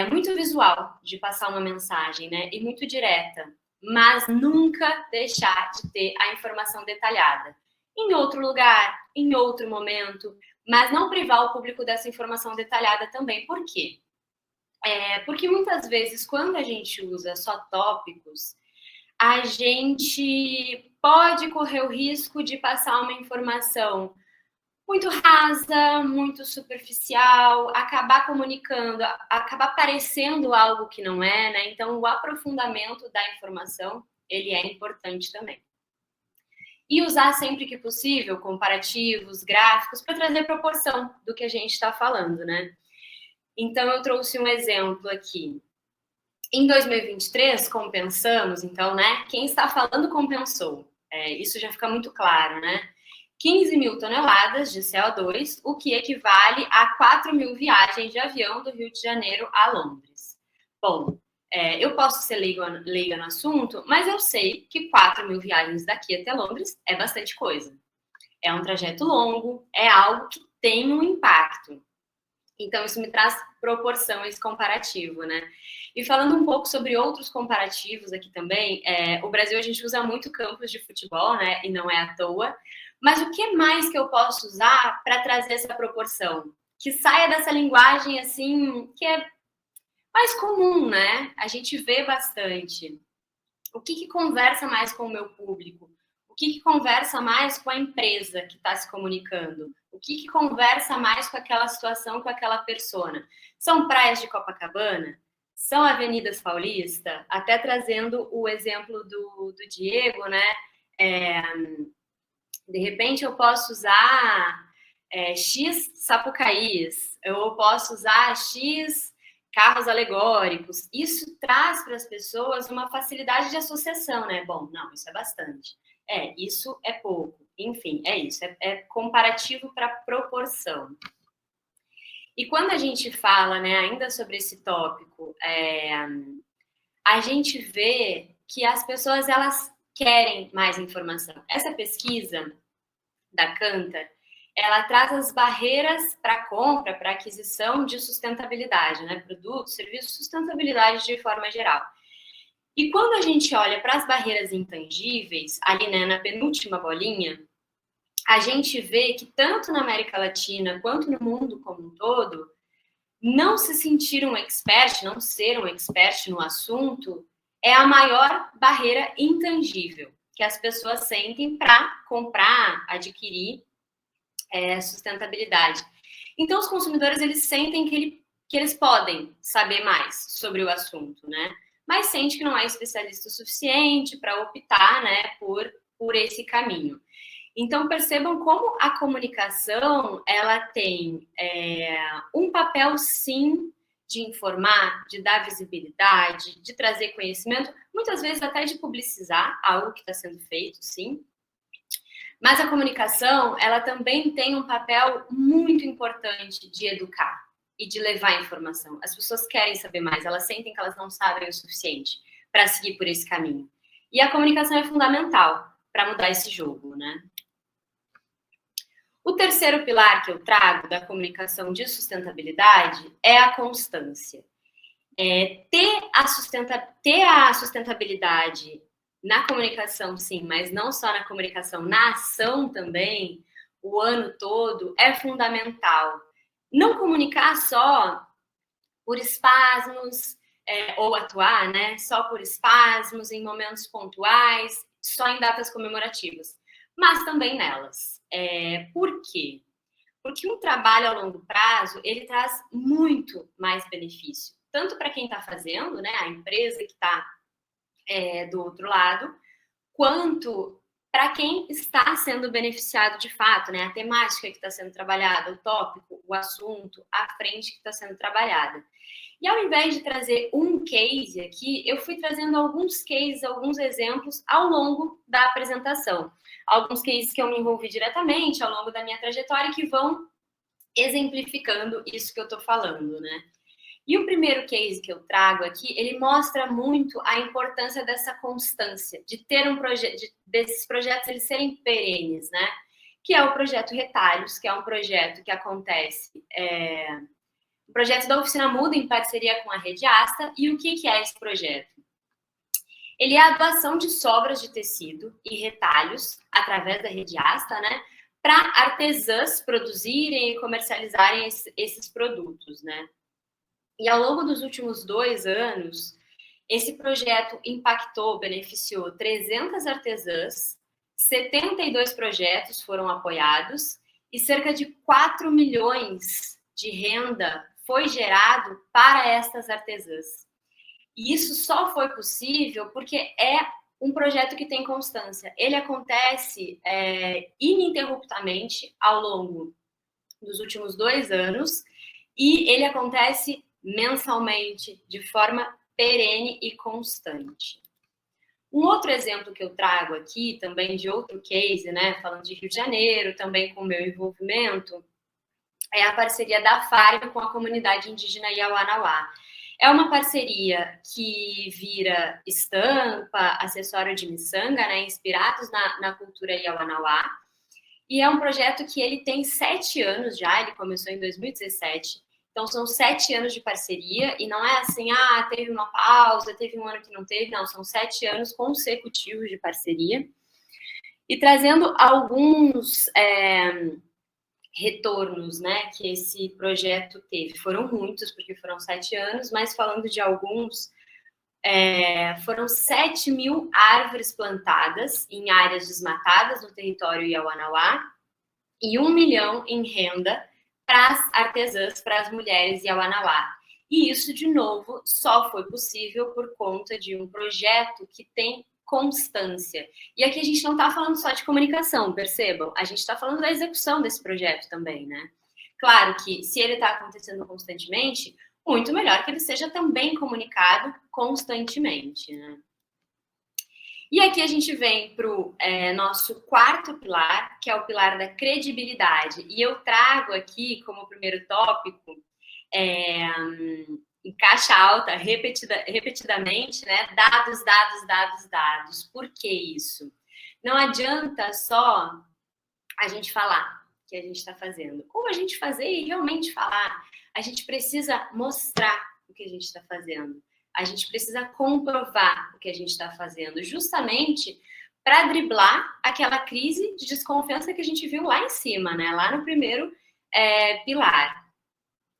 Speaker 4: muito visual de passar uma mensagem, né? E muito direta, mas nunca deixar de ter a informação detalhada. Em outro lugar, em outro momento, mas não privar o público dessa informação detalhada também. Por quê? Porque muitas vezes, quando a gente usa só tópicos, a gente pode correr o risco de passar uma informação muito rasa, muito superficial, acabar comunicando, acabar parecendo algo que não é, né? Então, o aprofundamento da informação, ele é importante também. E usar sempre que possível comparativos, gráficos, para trazer proporção do que a gente está falando, né? Então, eu trouxe um exemplo aqui. Em 2023, compensamos, então, né? Quem está falando compensou. Isso já fica muito claro, né? 15 mil toneladas de CO2, o que equivale a 4 mil viagens de avião do Rio de Janeiro a Londres. Bom, eu posso ser leiga no assunto, mas eu sei que 4 mil viagens daqui até Londres é bastante coisa. É um trajeto longo, é algo que tem um impacto. Então, isso me traz proporção, esse comparativo, né? E falando um pouco sobre outros comparativos aqui também, o Brasil, a gente usa muito campos de futebol, né? E não é à toa. Mas o que mais que eu posso usar para trazer essa proporção? Que saia dessa linguagem, assim, que é mais comum, né? A gente vê bastante. O que conversa mais com o meu público? O que conversa mais com a empresa que está se comunicando? O que conversa mais com aquela situação, com aquela persona? São praias de Copacabana? São avenidas Paulista? Até trazendo o exemplo do Diego, né? De repente, eu posso usar X Sapucaís, eu posso usar X carros alegóricos. Isso traz para as pessoas uma facilidade de associação, né? Bom, não, isso é bastante. Isso é pouco. Enfim, é isso. É comparativo para proporção. E quando a gente fala, né, ainda sobre esse tópico, a gente vê que as pessoas, elas querem mais informação. Essa pesquisa da Kantar, ela traz as barreiras para compra, para aquisição de sustentabilidade, né? Produtos, serviços, sustentabilidade de forma geral. E quando a gente olha para as barreiras intangíveis, ali, né, na penúltima bolinha, a gente vê que tanto na América Latina quanto no mundo como um todo, não se sentir um expert, não ser um expert no assunto, é a maior barreira intangível que as pessoas sentem para comprar, adquirir sustentabilidade. Então, os consumidores, eles sentem que eles podem saber mais sobre o assunto, né? Mas sente que não é especialista o suficiente para optar, né, por esse caminho. Então, percebam como a comunicação, ela tem um papel, sim, de informar, de dar visibilidade, de trazer conhecimento, muitas vezes até de publicizar algo que está sendo feito, sim. Mas a comunicação, ela também tem um papel muito importante de educar e de levar informação. As pessoas querem saber mais, elas sentem que elas não sabem o suficiente para seguir por esse caminho. E a comunicação é fundamental para mudar esse jogo, né? O terceiro pilar que eu trago da comunicação de sustentabilidade é a constância. Ter a sustentabilidade na comunicação, sim, mas não só na comunicação, na ação também, o ano todo, é fundamental. Não comunicar só por espasmos, ou atuar, né, só por espasmos, em momentos pontuais, só em datas comemorativas, mas também nelas. Por quê? Porque um trabalho a longo prazo, ele traz muito mais benefício, tanto para quem está fazendo, né, a empresa que está do outro lado, quanto para quem está sendo beneficiado de fato, né? A temática que está sendo trabalhada, o tópico, o assunto, a frente que está sendo trabalhada. E ao invés de trazer um case aqui, eu fui trazendo alguns cases, alguns exemplos ao longo da apresentação. Alguns cases que eu me envolvi diretamente ao longo da minha trajetória que vão exemplificando isso que eu estou falando, né? E o primeiro case que eu trago aqui, ele mostra muito a importância dessa constância, de ter um projeto, desses projetos eles serem perenes, né? Que é o projeto Retalhos, que é um projeto que acontece, o projeto da Oficina Muda em parceria com a Rede Asta. E o que é esse projeto? Ele é a doação de sobras de tecido e retalhos através da Rede Asta, né? Para artesãs produzirem e comercializarem esses produtos, né? E ao longo dos últimos 2 anos, esse projeto impactou, beneficiou 300 artesãs, 72 projetos foram apoiados e cerca de 4 milhões de renda foi gerado para estas artesãs. E isso só foi possível porque é um projeto que tem constância. Ele acontece ininterruptamente ao longo dos últimos 2 anos e ele acontece mensalmente, de forma perene e constante. Um outro exemplo que eu trago aqui, também de outro case, né, falando de Rio de Janeiro, também com o meu envolvimento, é a parceria da FAREM com a comunidade indígena Yawanawá. É uma parceria que vira estampa, acessório de miçanga, né, inspirados na cultura Yawanawá, e é um projeto que ele tem 7 anos já, ele começou em 2017, então são 7 anos de parceria, e não é assim, teve uma pausa, teve um ano que não teve, não, são 7 anos consecutivos de parceria, e trazendo alguns retornos, né, que esse projeto teve. Foram muitos, porque foram 7 anos, mas falando de alguns, foram 7 mil árvores plantadas em áreas desmatadas no território Yawanawá e 1 milhão em renda para as artesãs, para as mulheres Yawanawá. E isso, de novo, só foi possível por conta de um projeto que tem constância. E aqui a gente não está falando só de comunicação, percebam? A gente está falando da execução desse projeto também, né? Claro que se ele está acontecendo constantemente, muito melhor que ele seja também comunicado constantemente, né? E aqui a gente vem para o nosso 4º pilar, que é o pilar da credibilidade. E eu trago aqui como primeiro tópico, em caixa alta, repetidamente, né? Dados, dados, dados, dados. Por que isso? Não adianta só a gente falar que a gente está fazendo. Ou a gente fazer e realmente falar. A gente precisa mostrar o que a gente está fazendo. A gente precisa comprovar o que a gente está fazendo, justamente para driblar aquela crise de desconfiança que a gente viu lá em cima, né? Lá no primeiro pilar.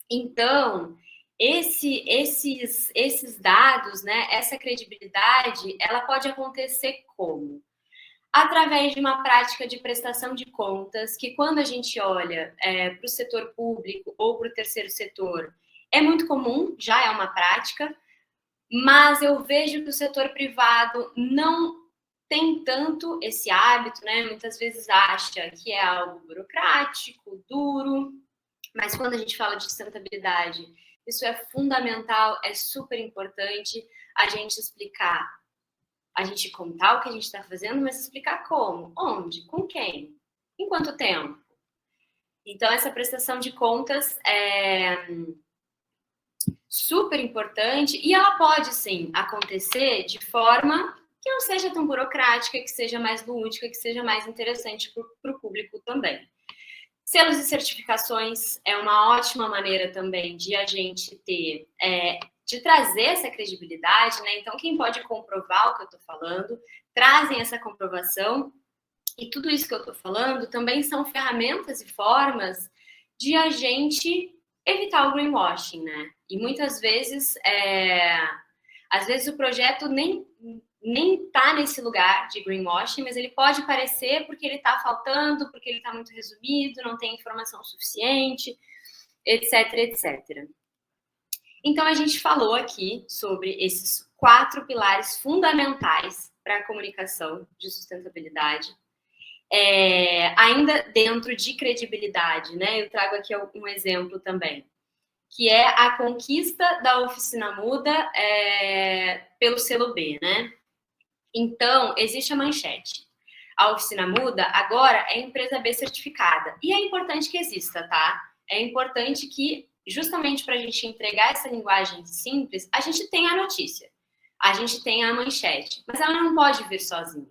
Speaker 4: Então, esses dados, né? Essa credibilidade, ela pode acontecer como? Através de uma prática de prestação de contas, que quando a gente olha para o setor público ou para o terceiro setor, é muito comum, já é uma prática, mas eu vejo que o setor privado não tem tanto esse hábito, né? Muitas vezes acha que é algo burocrático, duro, mas quando a gente fala de sustentabilidade, isso é fundamental, é super importante a gente explicar, a gente contar o que a gente está fazendo, mas explicar como, onde, com quem, em quanto tempo. Então, essa prestação de contas é super importante e ela pode, sim, acontecer de forma que não seja tão burocrática, que seja mais lúdica, que seja mais interessante para o público também. Selos e certificações é uma ótima maneira também de a gente ter, de trazer essa credibilidade, né? Então, quem pode comprovar o que eu estou falando, trazem essa comprovação, e tudo isso que eu estou falando também são ferramentas e formas de a gente evitar o greenwashing, né? E muitas vezes, às vezes o projeto nem está nesse lugar de greenwashing, mas ele pode parecer porque ele está faltando, porque ele está muito resumido, não tem informação suficiente, etc, etc. Então, a gente falou aqui sobre esses 4 pilares fundamentais para a comunicação de sustentabilidade, ainda dentro de credibilidade, né? Eu trago aqui um exemplo também, que é a conquista da Oficina Muda pelo selo B, né? Então, existe a manchete. A Oficina Muda agora é empresa B certificada. E é importante que exista, tá? É importante que, justamente para a gente entregar essa linguagem simples, a gente tenha a notícia, a gente tenha a manchete, mas ela não pode vir sozinha.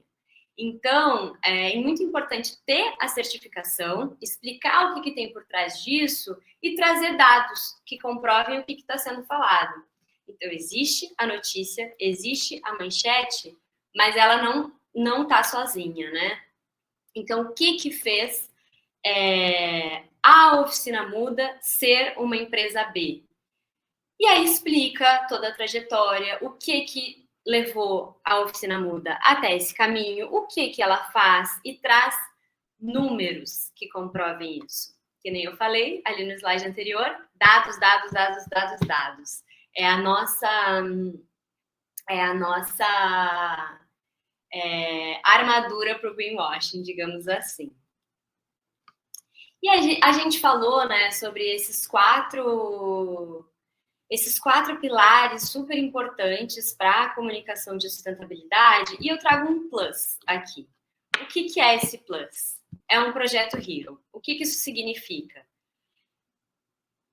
Speaker 4: Então, é muito importante ter a certificação, explicar o que tem por trás disso e trazer dados que comprovem o que está sendo falado. Então, existe a notícia, existe a manchete, mas ela não está sozinha, né? Então, o que fez a Oficina Muda ser uma empresa B? E aí explica toda a trajetória, o que levou a Oficina Muda até esse caminho, o que ela faz e traz números que comprovem isso. Que nem eu falei ali no slide anterior, dados, dados, dados, dados, dados. É a nossa armadura para o greenwashing, digamos assim. E a gente falou, né, sobre esses quatro pilares super importantes para a comunicação de sustentabilidade, e eu trago um plus aqui. O que é esse plus? É um projeto Hero. O que isso significa?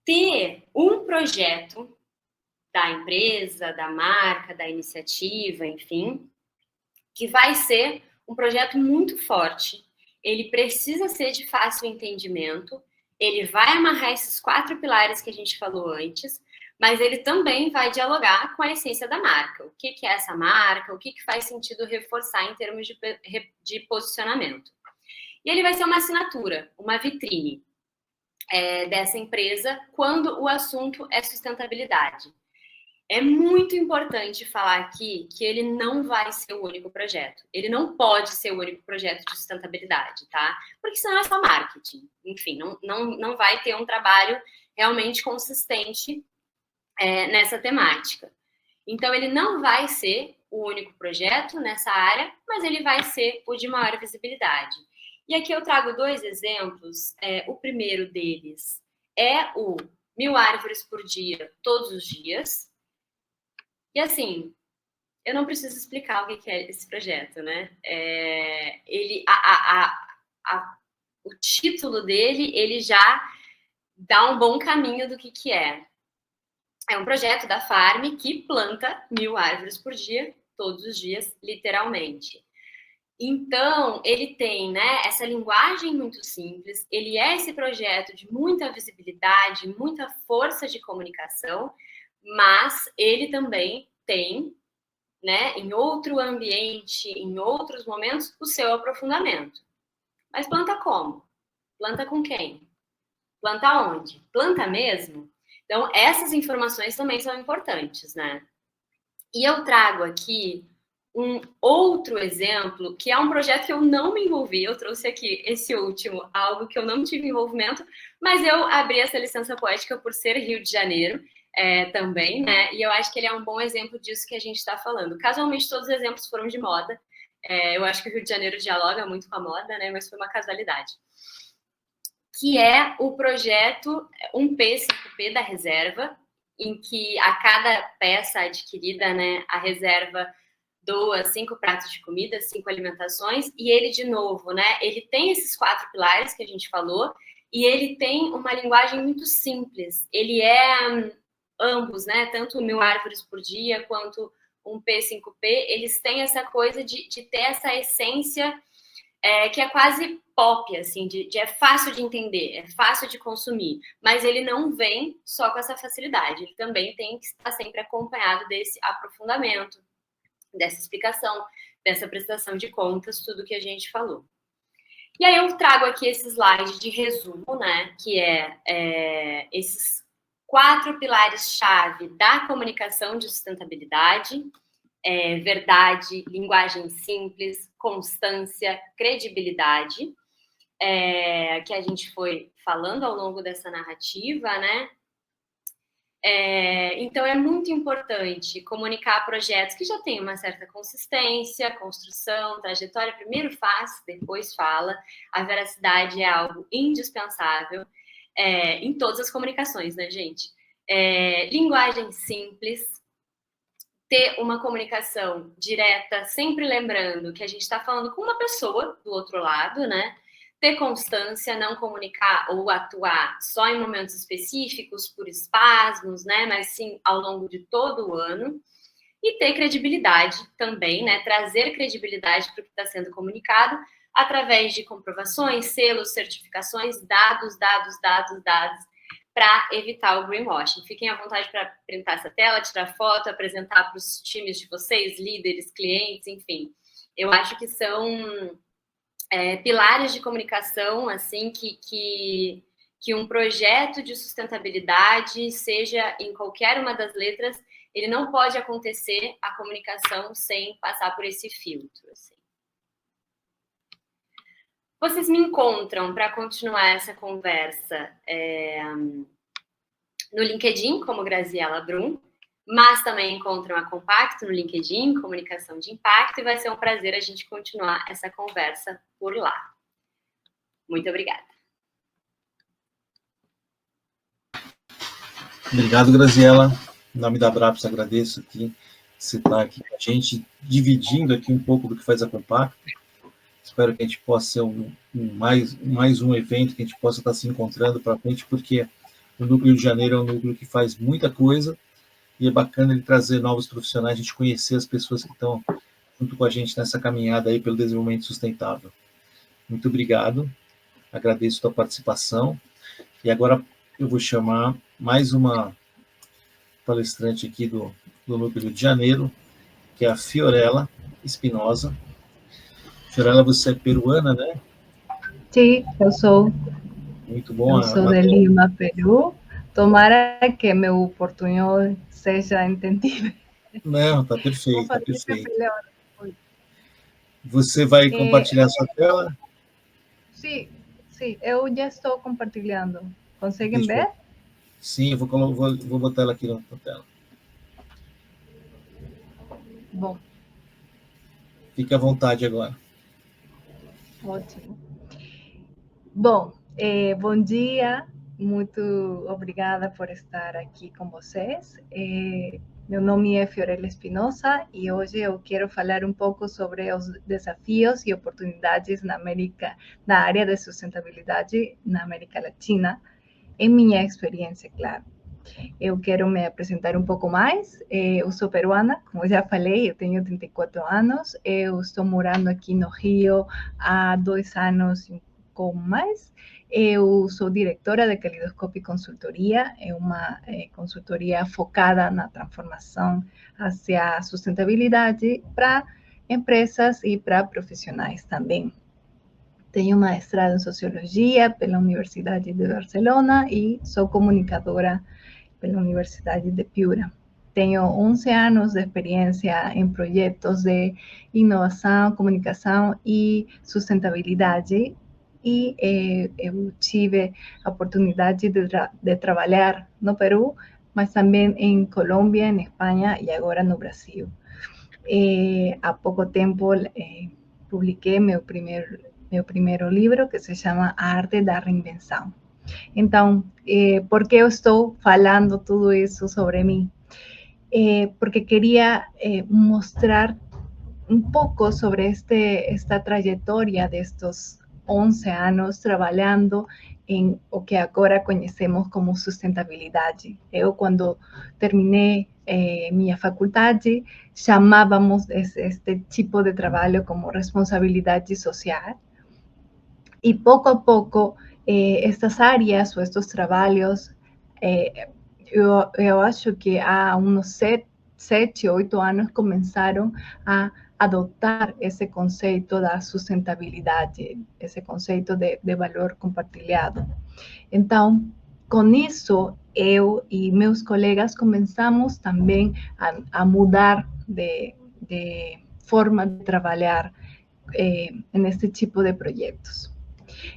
Speaker 4: Ter um projeto da empresa, da marca, da iniciativa, enfim, que vai ser um projeto muito forte. Ele precisa ser de fácil entendimento, ele vai amarrar esses 4 pilares que a gente falou antes, mas ele também vai dialogar com a essência da marca. O que é essa marca? O que faz sentido reforçar em termos de posicionamento? E ele vai ser uma assinatura, uma vitrine dessa empresa quando o assunto é sustentabilidade. É muito importante falar aqui que ele não vai ser o único projeto. Ele não pode ser o único projeto de sustentabilidade, tá? Porque senão é só marketing. Enfim, não vai ter um trabalho realmente consistente nessa temática. Então, ele não vai ser o único projeto nessa área, mas ele vai ser o de maior visibilidade. E aqui eu trago 2 exemplos. O primeiro deles é o 1000 árvores por dia, todos os dias. E assim, eu não preciso explicar o que é esse projeto, né? O título dele, ele já dá um bom caminho do que é. É um projeto da Farm que planta 1000 árvores por dia, todos os dias, literalmente. Então, ele tem, né, essa linguagem muito simples, ele é esse projeto de muita visibilidade, muita força de comunicação, mas ele também tem, né, em outro ambiente, em outros momentos, o seu aprofundamento. Mas planta como? Planta com quem? Planta onde? Planta mesmo? Então, essas informações também são importantes, né? E eu trago aqui um outro exemplo, que é um projeto que eu não me envolvi, eu trouxe aqui esse último, algo que eu não tive envolvimento, mas eu abri essa licença poética por ser Rio de Janeiro também, né? E eu acho que ele é um bom exemplo disso que a gente está falando. Casualmente, todos os exemplos foram de moda. Eu acho que o Rio de Janeiro dialoga muito com a moda, né? Mas foi uma casualidade. Que é o projeto 1P5P da reserva, em que a cada peça adquirida, né, a reserva doa 5 pratos de comida, 5 alimentações, e ele, de novo, né, ele tem esses 4 pilares que a gente falou, e ele tem uma linguagem muito simples. Ele ambos, né, tanto 1000 árvores por dia, quanto 1P5P, eles têm essa coisa de ter essa essência que é quase pop, assim, é fácil de entender, é fácil de consumir, mas ele não vem só com essa facilidade, ele também tem que estar sempre acompanhado desse aprofundamento, dessa explicação, dessa prestação de contas, tudo que a gente falou. E aí eu trago aqui esse slide de resumo, né, que esses 4 pilares-chave da comunicação de sustentabilidade: verdade, linguagem simples, constância, credibilidade, que a gente foi falando ao longo dessa narrativa, né? Então, é muito importante comunicar projetos que já têm uma certa consistência, construção, trajetória. Primeiro faz, depois fala. A veracidade é algo indispensável em todas as comunicações, né, gente? Linguagem simples, ter uma comunicação direta, sempre lembrando que a gente está falando com uma pessoa do outro lado, né? Ter constância, não comunicar ou atuar só em momentos específicos, por espasmos, né? Mas sim ao longo de todo o ano. E ter credibilidade também, né? Trazer credibilidade para o que está sendo comunicado através de comprovações, selos, certificações, dados, para evitar o greenwashing. Fiquem à vontade para printar essa tela, tirar foto, apresentar para os times de vocês, líderes, clientes, enfim. Eu acho que são pilares de comunicação, assim, que um projeto de sustentabilidade, seja em qualquer uma das letras, ele não pode acontecer a comunicação sem passar por esse filtro, assim. Vocês me encontram para continuar essa conversa no LinkedIn, como Graziela Brum, mas também encontram a Compacto no LinkedIn, Comunicação de Impacto, e vai ser um prazer a gente continuar essa conversa por lá. Muito obrigada.
Speaker 1: Obrigado, Graziela. Em nome da Abraps, agradeço aqui você estar aqui com a gente, dividindo aqui um pouco do que faz a Compacto. Espero que a gente possa ser mais um evento que a gente possa estar se encontrando para frente, porque o Núcleo de Janeiro é um núcleo que faz muita coisa e é bacana ele trazer novos profissionais, a gente conhecer as pessoas que estão junto com a gente nessa caminhada aí pelo desenvolvimento sustentável. Muito obrigado, agradeço a tua participação. E agora eu vou chamar mais uma palestrante aqui do Núcleo de Janeiro, que é a Fiorella Espinosa. Fiorella, você é peruana, né?
Speaker 5: Sim, eu sou.
Speaker 1: Muito bom.
Speaker 5: Eu sou de Lima, Peru. Tomara que meu portunhol seja entendível.
Speaker 1: Não, tá perfeito, tá perfeito. Você vai compartilhar sua tela?
Speaker 5: Sim, eu já estou compartilhando. Conseguem ver?
Speaker 1: Sim, eu vou botar ela aqui na tela.
Speaker 5: Bom.
Speaker 1: Fique à vontade agora.
Speaker 5: Ótimo. Bom, bom dia. Muito obrigada por estar aqui com vocês. Meu nome é Fiorella Espinosa e hoje eu quero falar um pouco sobre os desafios e oportunidades na área de sustentabilidade na América Latina, em minha experiência, claro. Eu quero me apresentar um pouco mais. Eu sou peruana, como já falei, eu tenho 34 anos. Eu estou morando aqui no Rio há 2 anos e um pouco mais. Eu sou diretora da Calidoscopy Consultoria, é uma consultoria focada na transformação hacia a sustentabilidade para empresas e para profissionais também. Tenho mestrado em Sociologia pela Universidade de Barcelona e sou comunicadora pela Universidade de Piura. Tenho 11 anos de experiência em projetos de inovação, comunicação e sustentabilidade e eu tive a oportunidade de trabalhar no Peru, mas também em Colômbia, em Espanha e agora no Brasil. Há pouco tempo publiquei meu primeiro livro, que se chama A Arte da Reinvenção. Então, por que eu estou falando tudo isso sobre mim? Porque queria mostrar um pouco sobre esta trajetória destes 11 anos trabalhando em o que agora conhecemos como sustentabilidade. Eu, quando terminei minha faculdade, chamávamos este tipo de trabalho como responsabilidade social. E pouco a pouco, estas áreas ou estes trabalhos, eu acho que há uns 7, 8 anos começaram a adotar esse conceito da sustentabilidade, esse conceito de valor compartilhado. Então, com isso, eu e meus colegas começamos também a mudar de forma de trabalhar neste tipo de projetos.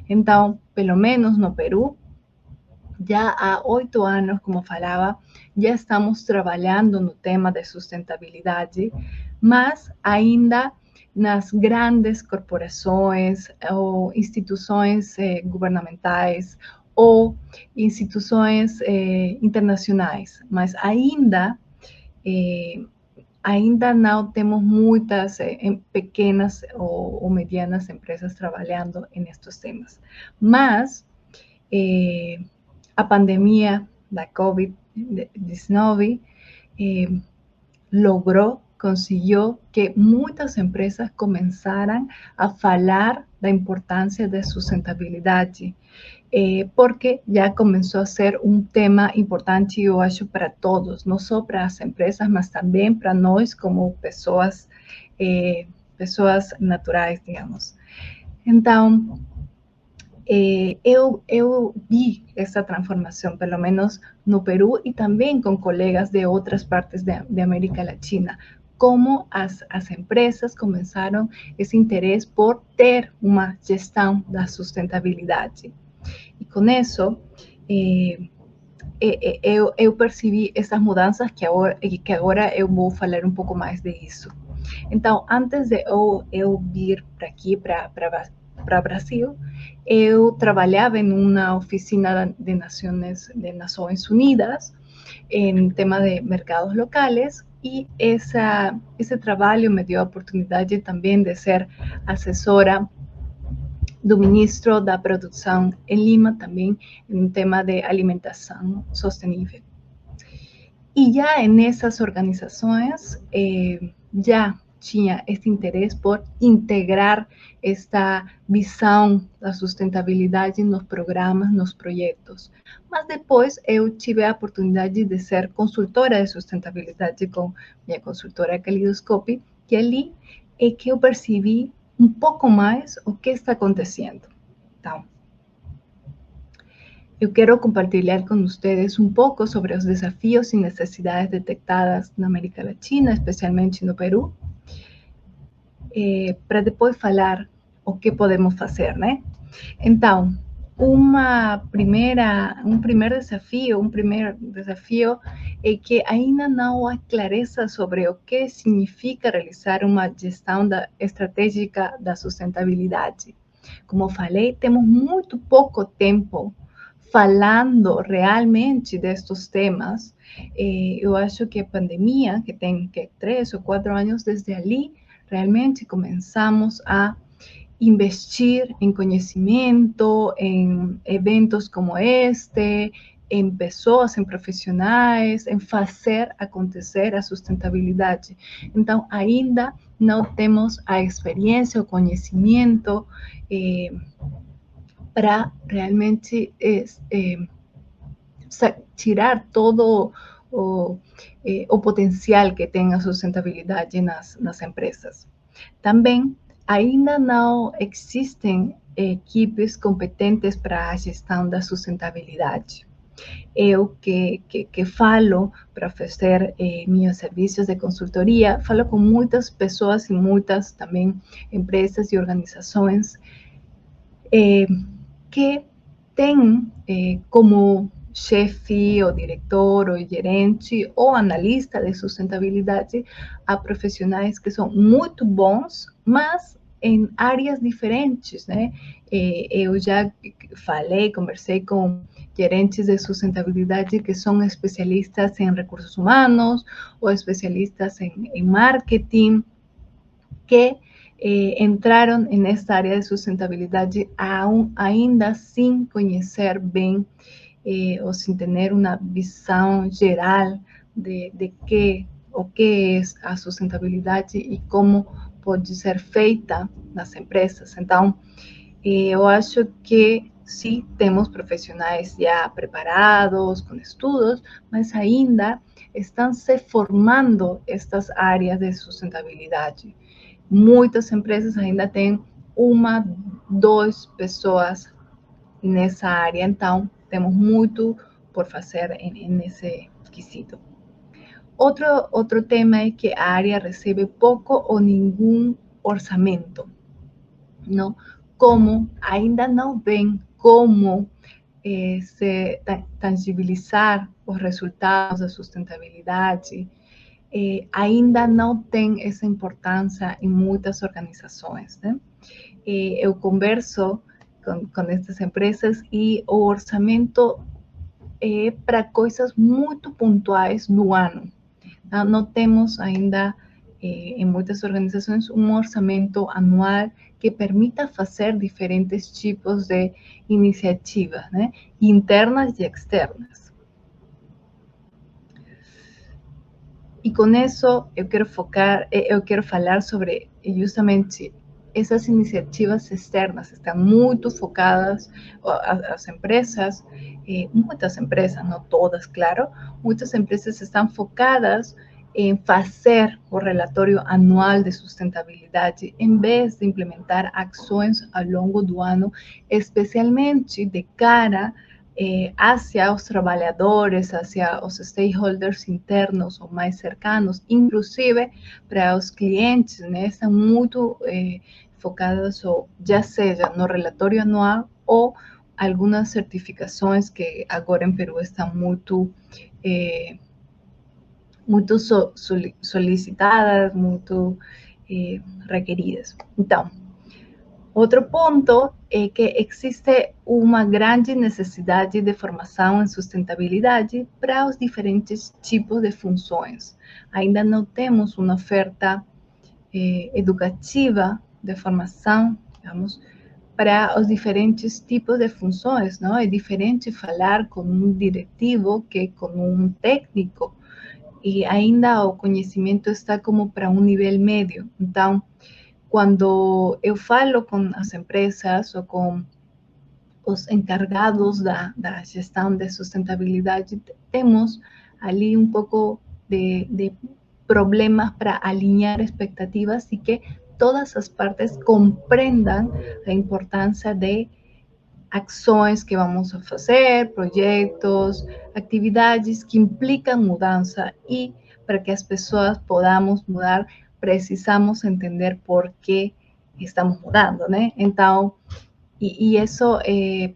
Speaker 5: Então, pelo menos no Peru, já há 8 anos, como falava, já estamos trabalhando no tema de sustentabilidade, mas ainda nas grandes corporações ou instituições governamentais ou instituições internacionais, mas ainda não temos muitas pequenas ou medianas empresas trabalhando nestes temas. Mas a pandemia da COVID-19 conseguiu que muitas empresas começaram a falar da importância da sustentabilidade, porque já começou a ser um tema importante, eu acho, para todos, não só para as empresas, mas também para nós como pessoas naturais, digamos. Então, eu vi essa transformação, pelo menos no Peru, e também com colegas de outras partes de América Latina, como as empresas começaram esse interesse por ter uma gestão da sustentabilidade. E com isso, eu percebi essas mudanças que agora eu vou falar um pouco mais disso. Então, antes de eu vir para aqui, para Brasil, eu trabalhava em uma oficina de Nações Unidas em tema de mercados locais, e esse trabalho me deu a oportunidade também de ser assessora do ministro da Produção em Lima, também em tema de alimentação sustentável. E já nessas organizações, já tinha esse interesse por integrar esta visão da sustentabilidade nos programas, nos projetos. Mas depois eu tive a oportunidade de ser consultora de sustentabilidade com minha consultora Kaleidoscope, que ali é que eu percebi um pouco mais o que está acontecendo. Então, eu quero compartilhar com vocês um pouco sobre os desafios e necessidades detectadas na América Latina, especialmente no Peru, para depois falar o que podemos fazer, né? Então, um primeiro desafio é que ainda não há clareza sobre o que significa realizar uma gestão estratégica da sustentabilidade. Como falei, temos muito pouco tempo falando realmente destes temas. Eu acho que a pandemia, que tem 3 ou 4 anos desde ali, realmente começamos a investir em conhecimento, em eventos como este, em pessoas, em profissionais, em fazer acontecer a sustentabilidade. Então, ainda não temos a experiência, o conhecimento para realmente tirar todo o potencial que tem a sustentabilidade nas empresas. Também, ainda não existem equipes competentes para a gestão da sustentabilidade. Eu que falo para oferecer meus serviços de consultoria, falo com muitas pessoas e muitas também empresas e organizações que têm como chefe, ou diretor, ou gerente, ou analista de sustentabilidade a profissionais que são muito bons, mas em áreas diferentes, né? Eu já conversei com gerentes de sustentabilidade que são especialistas em recursos humanos ou especialistas em marketing, que entraram nesta área de sustentabilidade ainda sem conhecer bem ou sem ter uma visão geral de o que é a sustentabilidade e como pode ser feita nas empresas. Então, eu acho que sim, temos profissionais já preparados, com estudos, mas ainda estão se formando estas áreas de sustentabilidade. Muitas empresas ainda têm 1, 2 pessoas nessa área, então temos muito por fazer nesse quesito. Outro tema é que a área recebe pouco ou nenhum orçamento, não? Como ainda não vem como tangibilizar os resultados da sustentabilidade ainda não tem essa importância em muitas organizações, né? Eu converso com essas empresas e o orçamento é para coisas muito pontuais no ano. Não temos ainda, em muitas organizações, um orçamento anual que permita fazer diferentes tipos de iniciativas, né? Internas e externas. E com isso, eu quero falar sobre justamente essas iniciativas externas. Estão muito focadas, as empresas, muitas empresas, não todas, claro, muitas empresas estão focadas em fazer o relatório anual de sustentabilidade, em vez de implementar ações ao longo do ano, especialmente de cara hacia os trabalhadores, hacia os stakeholders internos ou mais cercanos, inclusive para os clientes, né? Estão muito focadas, já seja no relatório anual ou algumas certificações que agora em Peru estão muito solicitadas, muito requeridas. Então, outro ponto é que existe uma grande necessidade de formação em sustentabilidade para os diferentes tipos de funções. Ainda não temos uma oferta educativa de formação, digamos, para os diferentes tipos de funções, não? É diferente falar com um diretivo que com um técnico, e ainda o conhecimento está como para um nível médio. Então, quando eu falo com as empresas ou com os encargados da gestão de sustentabilidade, temos ali um pouco de problemas para alinhar expectativas e que todas as partes compreendam a importância de ações que vamos a fazer, projetos, atividades que implicam mudança, e para que as pessoas podamos mudar, precisamos entender por que estamos mudando, né? Então, e isso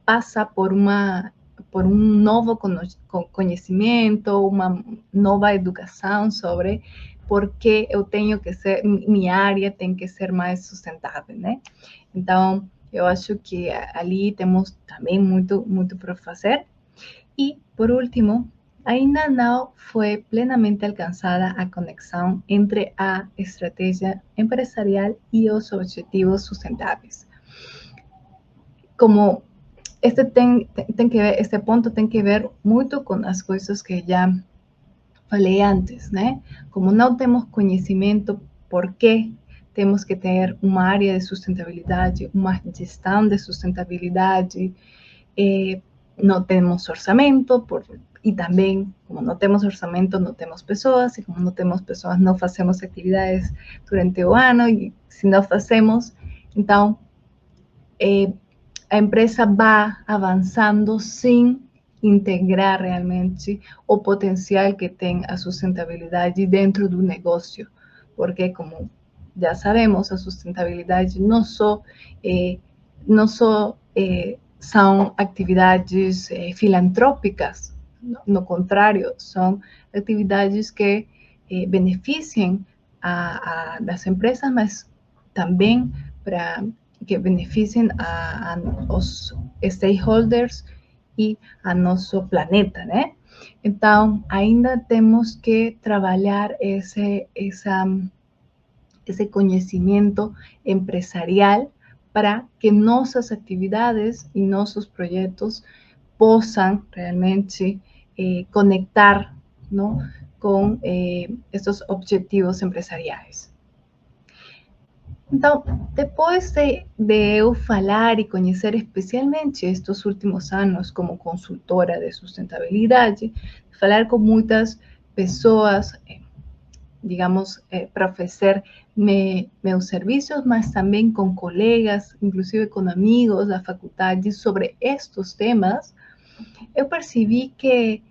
Speaker 5: passa por um novo conhecimento, uma nova educação sobre por que eu tenho que ser, minha área tem que ser mais sustentável, né? Então, eu acho que ali temos também muito para fazer. E, por último, ainda não foi plenamente alcançada a conexão entre a estratégia empresarial e os objetivos sustentáveis. Como este ponto tem que ver muito com as coisas que já falei antes, né? Como não temos conhecimento por que temos que ter uma área de sustentabilidade, uma gestão de sustentabilidade, não temos orçamento, e também, como não temos orçamento, não temos pessoas, e como não temos pessoas, não fazemos atividades durante o ano, e se não fazemos, então, a empresa vai avançando sem integrar realmente o potencial que tem a sustentabilidade dentro do negócio, porque, como já sabemos, a sustentabilidade não só são atividades filantrópicas, no contrário, são atividades que beneficiam das empresas, mas também que beneficiem os stakeholders e a nosso planeta, né? Então, ainda temos que trabalhar esse conhecimento empresarial para que nossas atividades e nossos projetos possam realmente conectar, não, com esses objetivos empresariais. Então, depois de eu falar e conhecer especialmente estes últimos anos como consultora de sustentabilidade, falar com muitas pessoas, digamos, para oferecer meus serviços, mas também com colegas, inclusive com amigos da faculdade, sobre estes temas, eu percebi que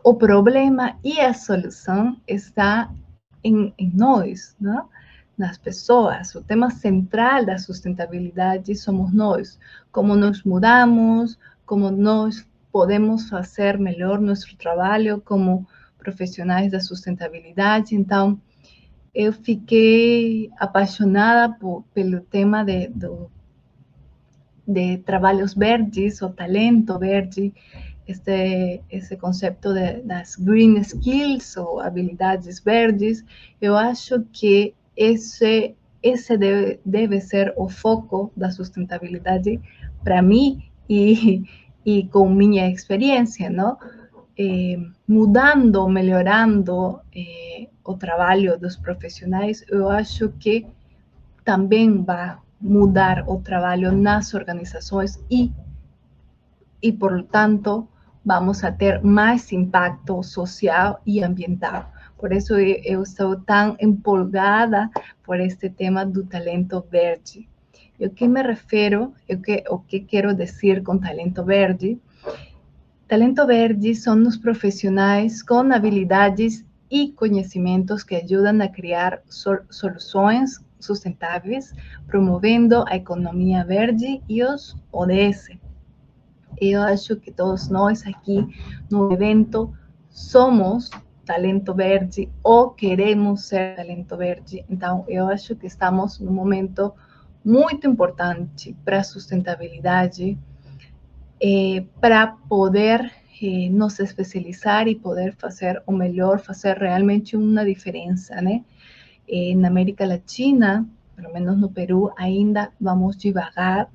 Speaker 5: o problema e a solução está em nós, não? nas pessoas. O tema central da sustentabilidade somos nós. Como nos mudamos, como nós podemos fazer melhor nosso trabalho como profissionais da sustentabilidade. Então, eu fiquei apaixonada pelo tema de trabalhos verdes, o talento verde, esse conceito das green skills ou habilidades verdes. Eu acho que esse deve ser o foco da sustentabilidade para mim e com minha experiência, não? Mudando, melhorando o trabalho dos profissionais, eu acho que também vai mudar o trabalho nas organizações e por tanto, vamos a ter mais impacto social e ambiental. Por isso, eu estou tão empolgada por este tema do talento verde. E o que me refiro, o que quero dizer com talento verde? Talento verde são os profissionais com habilidades e conhecimentos que ajudam a criar soluções sustentáveis, promovendo a economia verde e os ODS. Eu acho que todos nós aqui no evento somos talento verde ou queremos ser talento verde. Então, eu acho que estamos num momento muito importante para a sustentabilidade, para poder nos especializar e poder fazer o melhor, fazer realmente uma diferença, né? Na América Latina, pelo menos no Peru, ainda vamos devagar.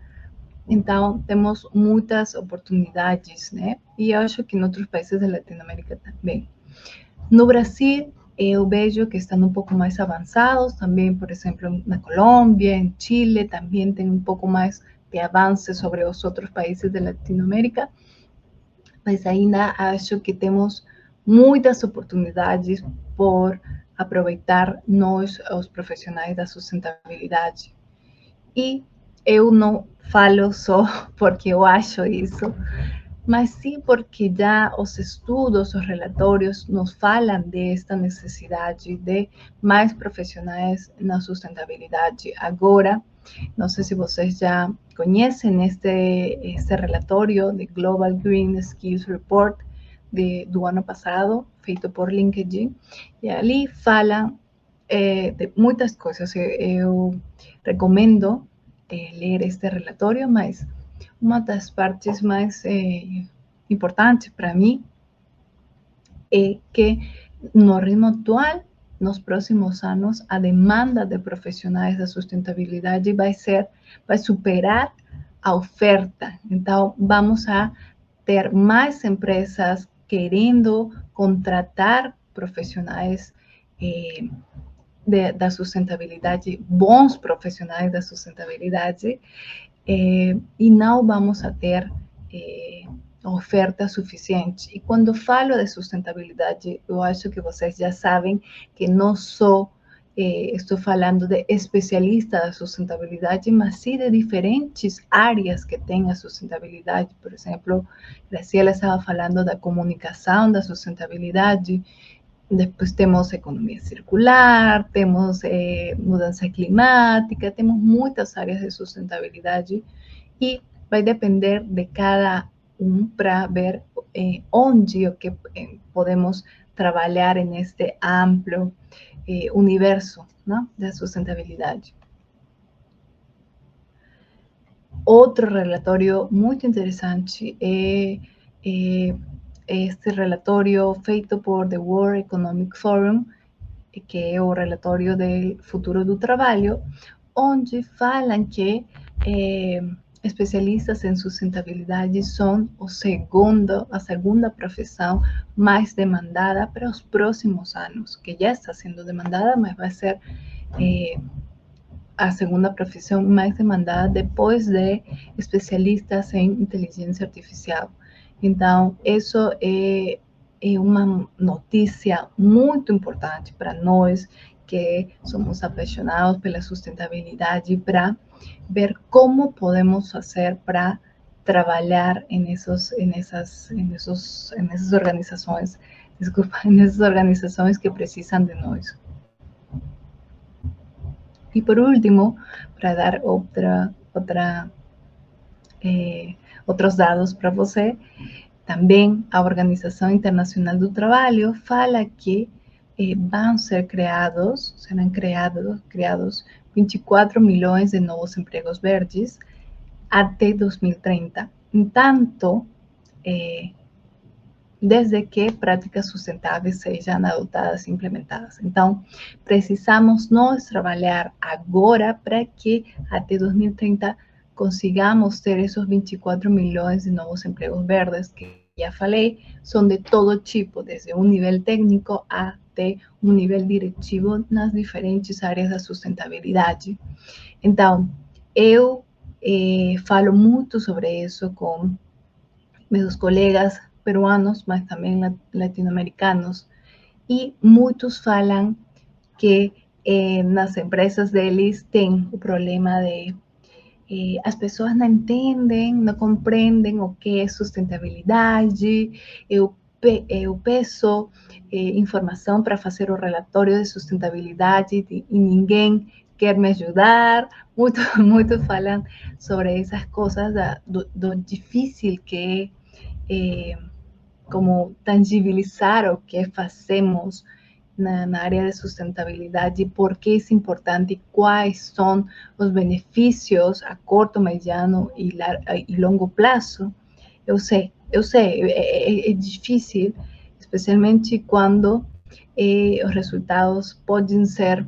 Speaker 5: Então, temos muitas oportunidades, né? E eu acho que em outros países da Latinoamérica também. No Brasil, eu vejo que estão um pouco mais avançados, também, por exemplo, na Colômbia, em Chile, também tem um pouco mais de avanço sobre os outros países da Latinoamérica, mas ainda acho que temos muitas oportunidades por aproveitar nós, os profissionais da sustentabilidade. E eu não falo só porque eu acho isso, mas sim porque já os estudos, os relatórios nos falam desta necessidade de mais profissionais na sustentabilidade. Agora, não sei se vocês já conhecem este relatório de Global Green Skills Report do ano passado, feito por LinkedIn, e ali falam de muitas coisas. Eu recomendo ler este relatório, mas uma das partes mais importantes para mim é que no ritmo atual, nos próximos anos, a demanda de profissionais da sustentabilidade vai superar a oferta. Então, vamos a ter mais empresas querendo contratar profissionais da sustentabilidade, bons profissionais da sustentabilidade, e não vamos a ter oferta suficiente. E quando falo de sustentabilidade, eu acho que vocês já sabem que não só estou falando de especialistas da sustentabilidade, mas sim de diferentes áreas que tem a sustentabilidade. Por exemplo, Graciela estava falando da comunicação da sustentabilidade. Depois temos economia circular, temos mudança climática, temos muitas áreas de sustentabilidade e vai depender de cada para ver onde o que podemos trabalhar neste amplo universo, não, da sustentabilidade. Outro relatório muito interessante é este relatório feito por The World Economic Forum, que é o relatório do futuro do trabalho, onde falam que especialistas em sustentabilidade são a segunda profissão mais demandada para os próximos anos, que já está sendo demandada, mas vai ser a segunda profissão mais demandada depois de especialistas em inteligência artificial. Então, isso é uma notícia muito importante para nós que somos apaixonados pela sustentabilidade, para ver como podemos fazer para trabalhar nessas organizações, nessas organizações que precisam de nós. E por último, para dar outros dados para você, também a Organização Internacional do Trabalho fala que serão criados 24 milhões de novos empregos verdes até 2030. Entanto, desde que práticas sustentáveis sejam adotadas e implementadas. Então, precisamos nós trabalhar agora para que até 2030 consigamos ter esses 24 milhões de novos empregos verdes que já falei, são de todo tipo, desde um nível técnico até um nível diretivo nas diferentes áreas da sustentabilidade. Então, eu falo muito sobre isso com meus colegas peruanos, mas também latino-americanos, e muitos falam que nas empresas deles tem o problema de as pessoas não entendem, não compreendem o que é sustentabilidade. Eu peço informação para fazer o relatório de sustentabilidade e ninguém quer me ajudar. Muito falam sobre essas coisas, do difícil que é como tangibilizar o que fazemos na área de sustentabilidade, por que é importante, quais são os benefícios a curto, mediano e longo prazo. Eu sei, é difícil, especialmente quando os resultados podem ser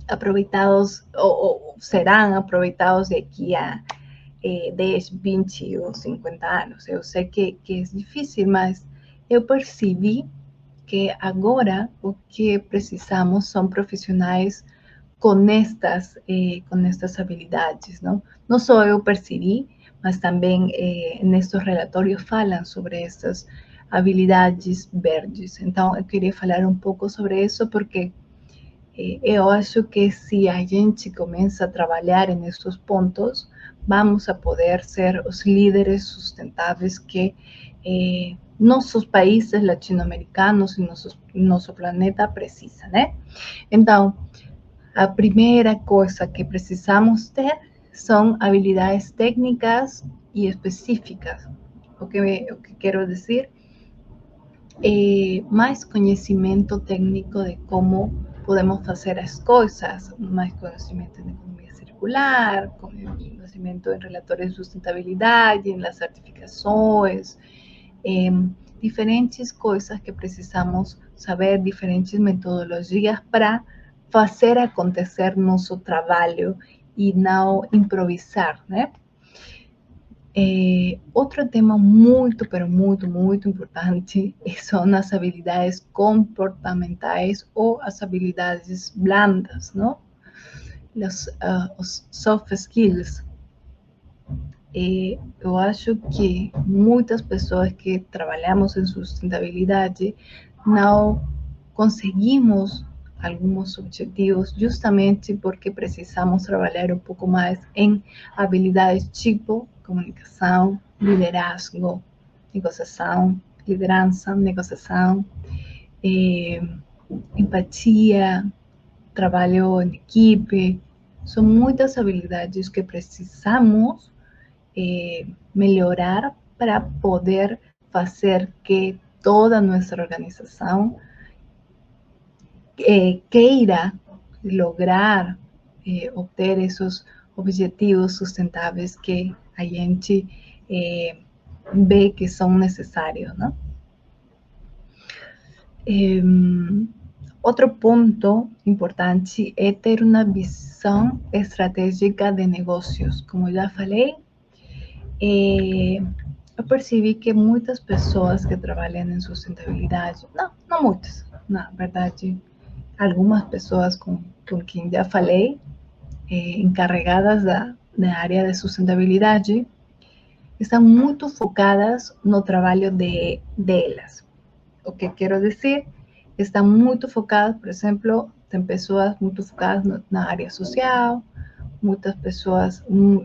Speaker 5: aproveitados ou serão aproveitados daqui a 10, 20 ou 50 anos. Eu sei que é difícil, mas eu percebi que agora o que precisamos são profissionais com estas habilidades, não? Não só eu percebi, mas também nestes relatórios falam sobre essas habilidades verdes. Então, eu queria falar um pouco sobre isso, porque eu acho que se a gente começa a trabalhar nesses pontos, vamos a poder ser os líderes sustentáveis que nossos países latino-americanos e nosso planeta precisa, né? Então, a primeira coisa que precisamos ter são habilidades técnicas e específicas. O que quero dizer mais conhecimento técnico de como podemos fazer as coisas, mais conhecimento de economia circular, conhecimento em relatórios de sustentabilidade, nas certificações, diferentes coisas que precisamos saber, diferentes metodologias para fazer acontecer nosso trabalho e não improvisar, né? Outro tema muito importante são as habilidades comportamentais ou as habilidades blandas, não? Os soft skills. Eu acho que muitas pessoas que trabalhamos em sustentabilidade não conseguimos alguns objetivos justamente porque precisamos trabalhar um pouco mais em habilidades tipo comunicação, liderança, negociação, empatia, trabalho em equipe. São muitas habilidades que precisamos melhorar para poder fazer que toda nossa organização queira lograr obter esses objetivos sustentáveis que a gente vê que são necessários, né? Outro ponto importante é ter uma visão estratégica de negócios. Como já falei, eu percebi que muitas pessoas que trabalham em sustentabilidade, não muitas, na verdade, algumas pessoas com quem já falei, encarregadas da área de sustentabilidade, estão muito focadas no trabalho delas. O que quero dizer, estão muito focadas, por exemplo, tem pessoas muito focadas na área social, muitas pessoas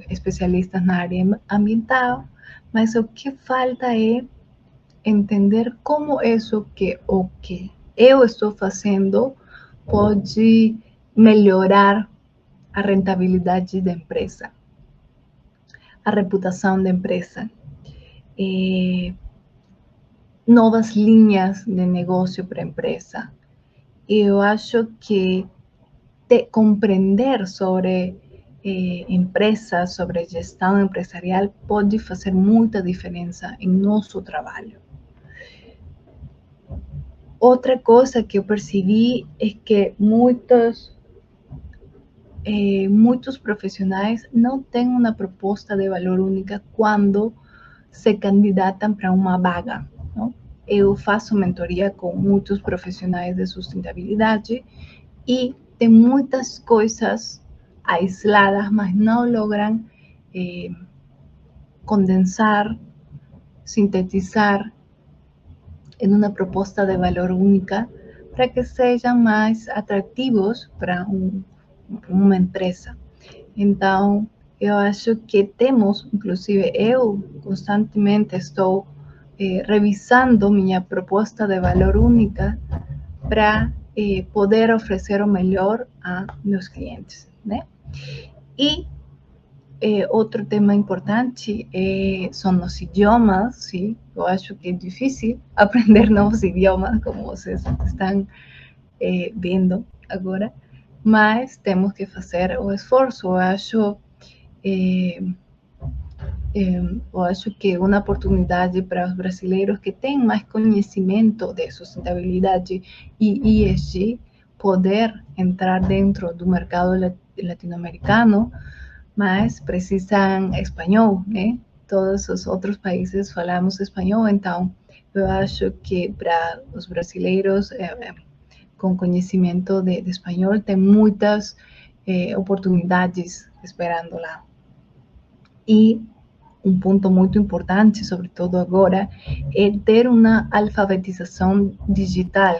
Speaker 5: especialistas na área ambiental, mas o que falta é entender como o que eu estou fazendo pode melhorar a rentabilidade da empresa, a reputação da empresa, novas linhas de negócio para a empresa. Eu acho que compreender sobre empresas, sobre gestão empresarial, pode fazer muita diferença em nosso trabalho. Outra coisa que eu percebi é que muitos profissionais não têm uma proposta de valor única quando se candidatam para uma vaga, não? Eu faço mentoria com muitos profissionais de sustentabilidade e tem muitas coisas aisladas, mas não logram condensar, sintetizar em uma proposta de valor única para que sejam mais atrativos para uma empresa. Então, eu acho que temos, inclusive eu constantemente estou revisando minha proposta de valor única para poder oferecer o melhor a meus clientes, né? E outro tema importante são os idiomas, sim. Eu acho que é difícil aprender novos idiomas, como vocês estão vendo agora, mas temos que fazer o esforço. Eu acho que é uma oportunidade para os brasileiros que têm mais conhecimento de sustentabilidade e ESG poder entrar dentro do mercado latino-americano, mas precisam espanhol, né? Todos os outros países falamos espanhol, então eu acho que para os brasileiros com conhecimento de espanhol tem muitas oportunidades esperando lá. E um ponto muito importante, sobretudo agora, é ter uma alfabetização digital,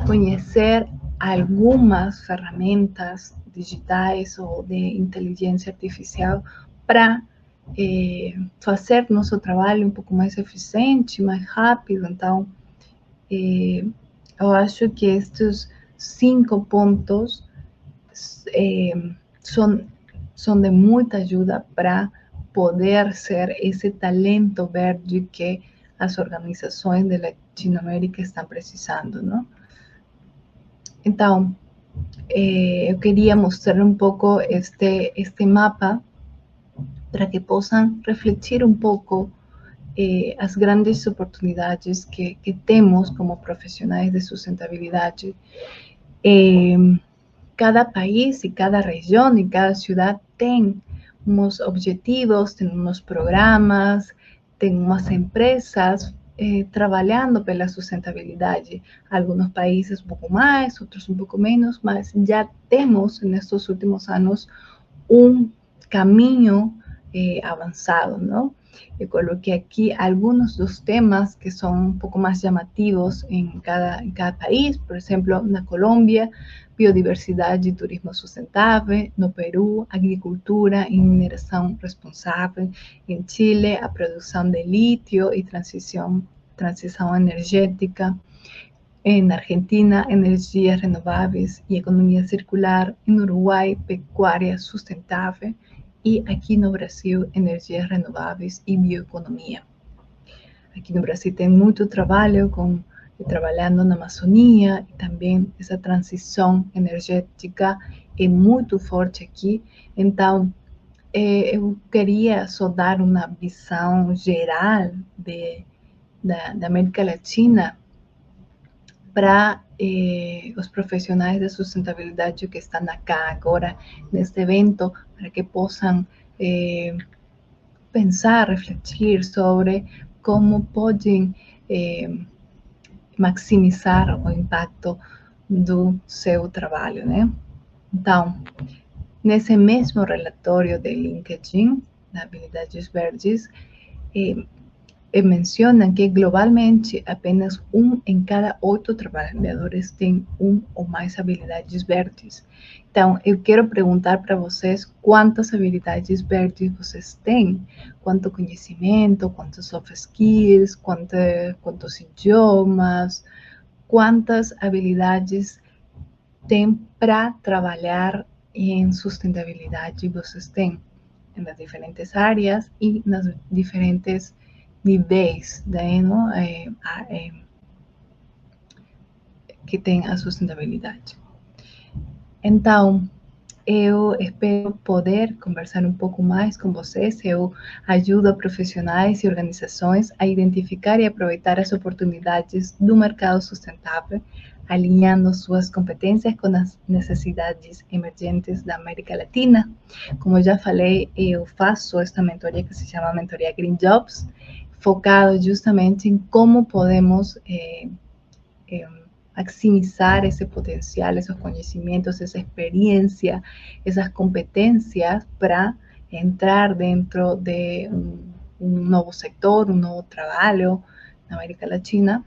Speaker 5: conhecer algumas ferramentas digitais ou de inteligência artificial para fazer nosso trabalho um pouco mais eficiente, mais rápido. Então, eu acho que estes 5 pontos são de muita ajuda para poder ser esse talento verde que as organizações de Latinoamérica estão precisando, não? Então, eu queria mostrar um pouco este mapa para que possam refletir um pouco as grandes oportunidades que temos como profissionais de sustentabilidade. Cada país e cada região e cada cidade tem uns objetivos, tem uns programas, tem umas empresas trabalhando pela sustentabilidade. Alguns países um pouco mais, outros um pouco menos, mas já temos, nestes últimos anos, um caminho avançado, não? Eu coloquei aqui alguns dos temas que são um pouco mais chamativos em cada país. Por exemplo, na Colômbia, biodiversidade e turismo sustentável. No Peru, agricultura e mineração responsável. Em Chile, a produção de lítio e transição energética. Na Argentina, energias renováveis e economia circular. Em Uruguai, pecuária sustentável. E aqui no Brasil, energias renováveis e bioeconomia. Aqui no Brasil tem muito trabalho trabalhando na Amazônia e também essa transição energética é muito forte aqui. Então, eu queria só dar uma visão geral da América Latina para os profissionais de sustentabilidade que estão acá agora neste evento, para que possam pensar, refletir sobre como podem maximizar o impacto do seu trabalho, né? Então, nesse mesmo relatório de LinkedIn, de habilidades verdes, mencionam que globalmente apenas 1 em cada 8 trabalhadores tem 1 ou mais habilidades verdes. Então, eu quero perguntar para vocês quantas habilidades verdes vocês têm, quanto conhecimento, quantos soft skills, quantos idiomas, quantas habilidades tem para trabalhar em sustentabilidade vocês têm nas diferentes áreas e nos diferentes níveis, né, não? Que tem a sustentabilidade. Então, eu espero poder conversar um pouco mais com vocês. Eu ajudo profissionais e organizações a identificar e aproveitar as oportunidades do mercado sustentável, alinhando suas competências com as necessidades emergentes da América Latina. Como eu já falei, eu faço esta mentoria que se chama Mentoria Green Jobs, focado justamente em como podemos maximizar esse potencial, esses conhecimentos, essa experiência, essas competências para entrar dentro de um novo setor, um novo trabalho na América Latina.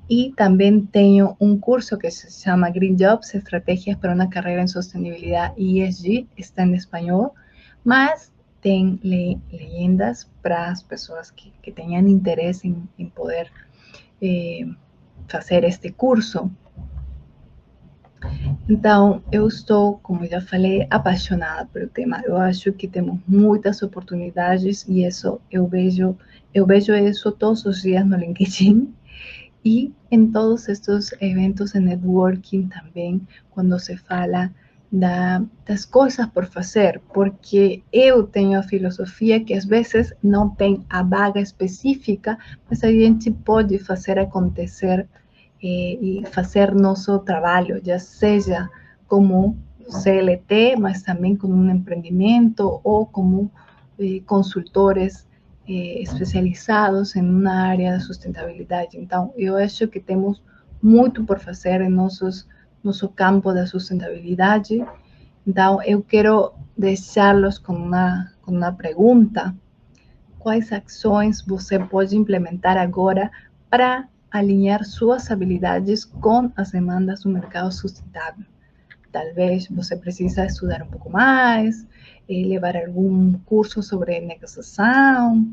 Speaker 5: E também tenho um curso que se chama Green Jobs, Estratégias para uma Carreira em Sustentabilidade e ESG, está em espanhol, mas tem legendas para as pessoas que tenham interesse em poder fazer este curso. Então, eu estou, como já falei, apaixonada pelo tema. Eu acho que temos muitas oportunidades e isso eu vejo isso todos os dias no LinkedIn e em todos estes eventos de networking também, quando se fala das coisas por fazer, porque eu tenho a filosofia que às vezes não tem a vaga específica, mas a gente pode fazer acontecer e fazer nosso trabalho, já seja como CLT, mas também como um empreendimento ou como consultores especializados em uma área de sustentabilidade. Então, eu acho que temos muito por fazer em nosso campo da sustentabilidade. Então, eu quero deixá-los com uma pergunta. Quais ações você pode implementar agora para alinhar suas habilidades com as demandas do mercado sustentável? Talvez você precisa estudar um pouco mais, levar algum curso sobre negociação,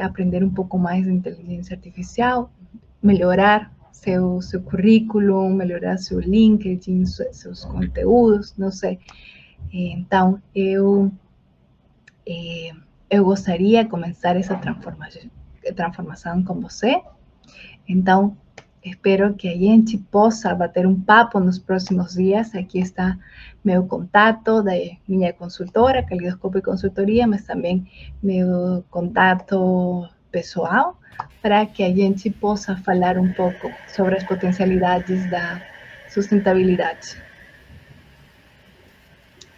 Speaker 5: aprender um pouco mais de inteligência artificial, melhorar seu currículo, melhorar seu LinkedIn, seus conteúdos, não sei. Então, eu gostaria de começar essa transformação com você. Então, espero que a gente possa bater um papo nos próximos dias. Aqui está meu contato da minha consultora, Calidoscópio Consultoria, mas também meu contato pessoal, para que a gente possa falar um pouco sobre as potencialidades da sustentabilidade.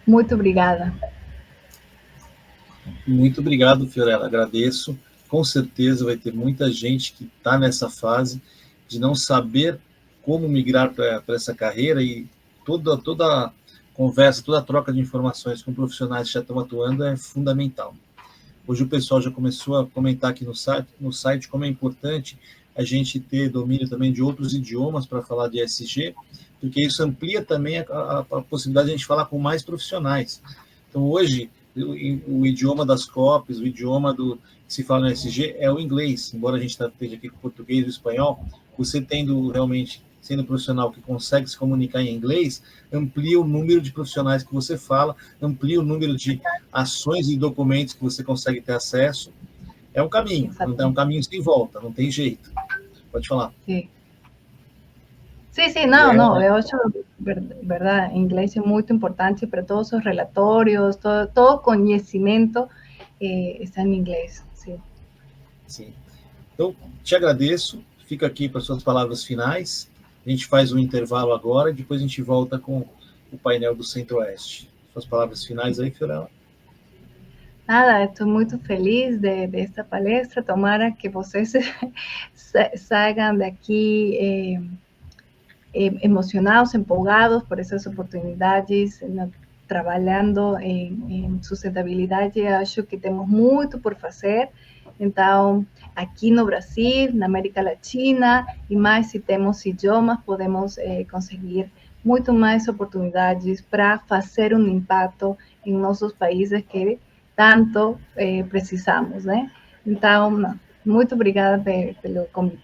Speaker 5: Muito obrigada.
Speaker 1: Muito obrigado, Fiorella. Agradeço. Com certeza vai ter muita gente que está nessa fase de não saber como migrar para essa carreira, e toda conversa, toda troca de informações com profissionais que já estão atuando é fundamental. Hoje o pessoal já começou a comentar aqui no site como é importante a gente ter domínio também de outros idiomas para falar de ESG, porque isso amplia também a possibilidade de a gente falar com mais profissionais. Então, hoje, o idioma das COPs, o idioma que se fala no ESG é o inglês, embora a gente esteja aqui com o português e o espanhol. Você sendo profissional que consegue se comunicar em inglês, amplia o número de profissionais que você fala, amplia o número de ações e documentos que você consegue ter acesso. É um caminho, é um caminho sem volta, não tem jeito. Pode falar.
Speaker 5: Sim. Sim, não, eu acho, verdade, inglês é muito importante para todos os relatórios, todo conhecimento está em inglês, sim.
Speaker 1: Sim. Então, te agradeço, fica aqui para suas palavras finais, a gente faz um intervalo agora e depois a gente volta com o painel do Centro-Oeste. Suas palavras finais aí, Fiorella?
Speaker 5: Nada, estou muito feliz desta palestra, tomara que vocês saiam daqui emocionados, empolgados por essas oportunidades, trabalhando em sustentabilidade. Acho que temos muito por fazer. Então, aqui no Brasil, na América Latina, e mais se temos idiomas, podemos conseguir muito mais oportunidades para fazer um impacto em nossos países que tanto precisamos, né? Então, muito obrigada pelo convite.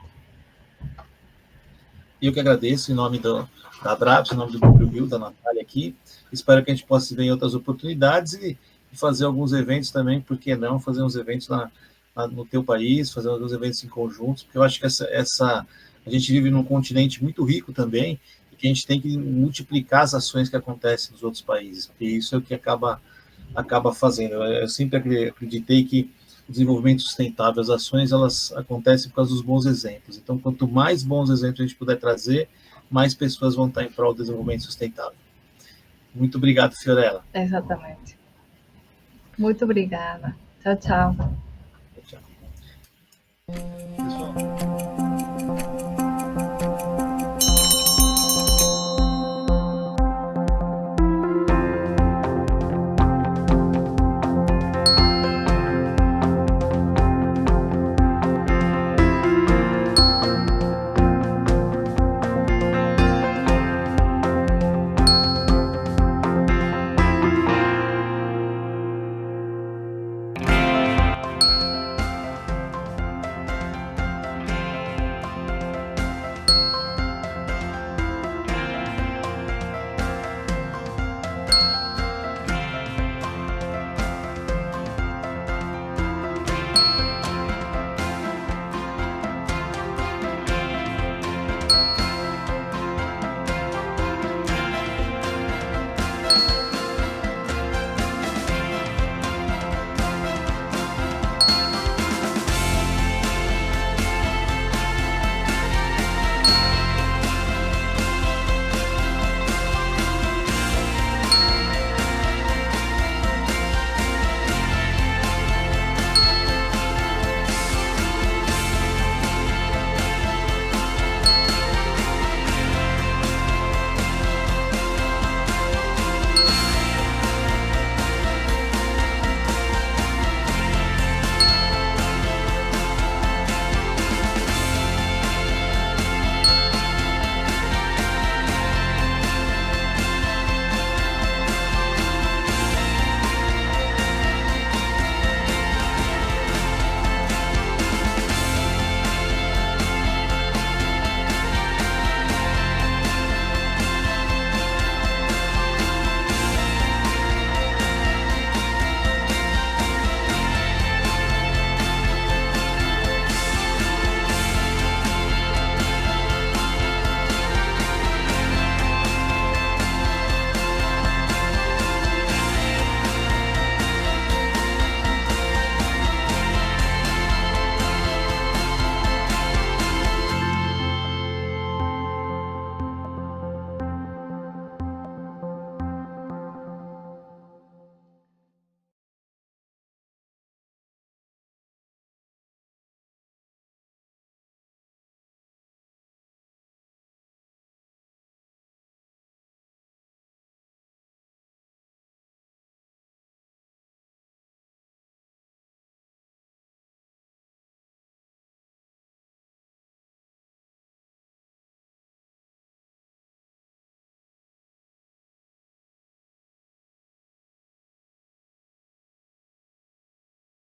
Speaker 1: Eu que agradeço em nome da Abrapes, em nome do Grupo Rio, da Natália aqui. Espero que a gente possa se ver em outras oportunidades e fazer alguns eventos também, por que não fazer uns eventos no teu país, fazer alguns eventos em conjuntos, porque eu acho que a gente vive num continente muito rico também, e que a gente tem que multiplicar as ações que acontecem nos outros países, porque isso é o que acaba fazendo. Eu sempre acreditei que o desenvolvimento sustentável, as ações, elas acontecem por causa dos bons exemplos. Então, quanto mais bons exemplos a gente puder trazer, mais pessoas vão estar em prol do desenvolvimento sustentável. Muito obrigado, Fiorella.
Speaker 5: Exatamente. Muito obrigada. Tchau, tchau.
Speaker 1: Tchau.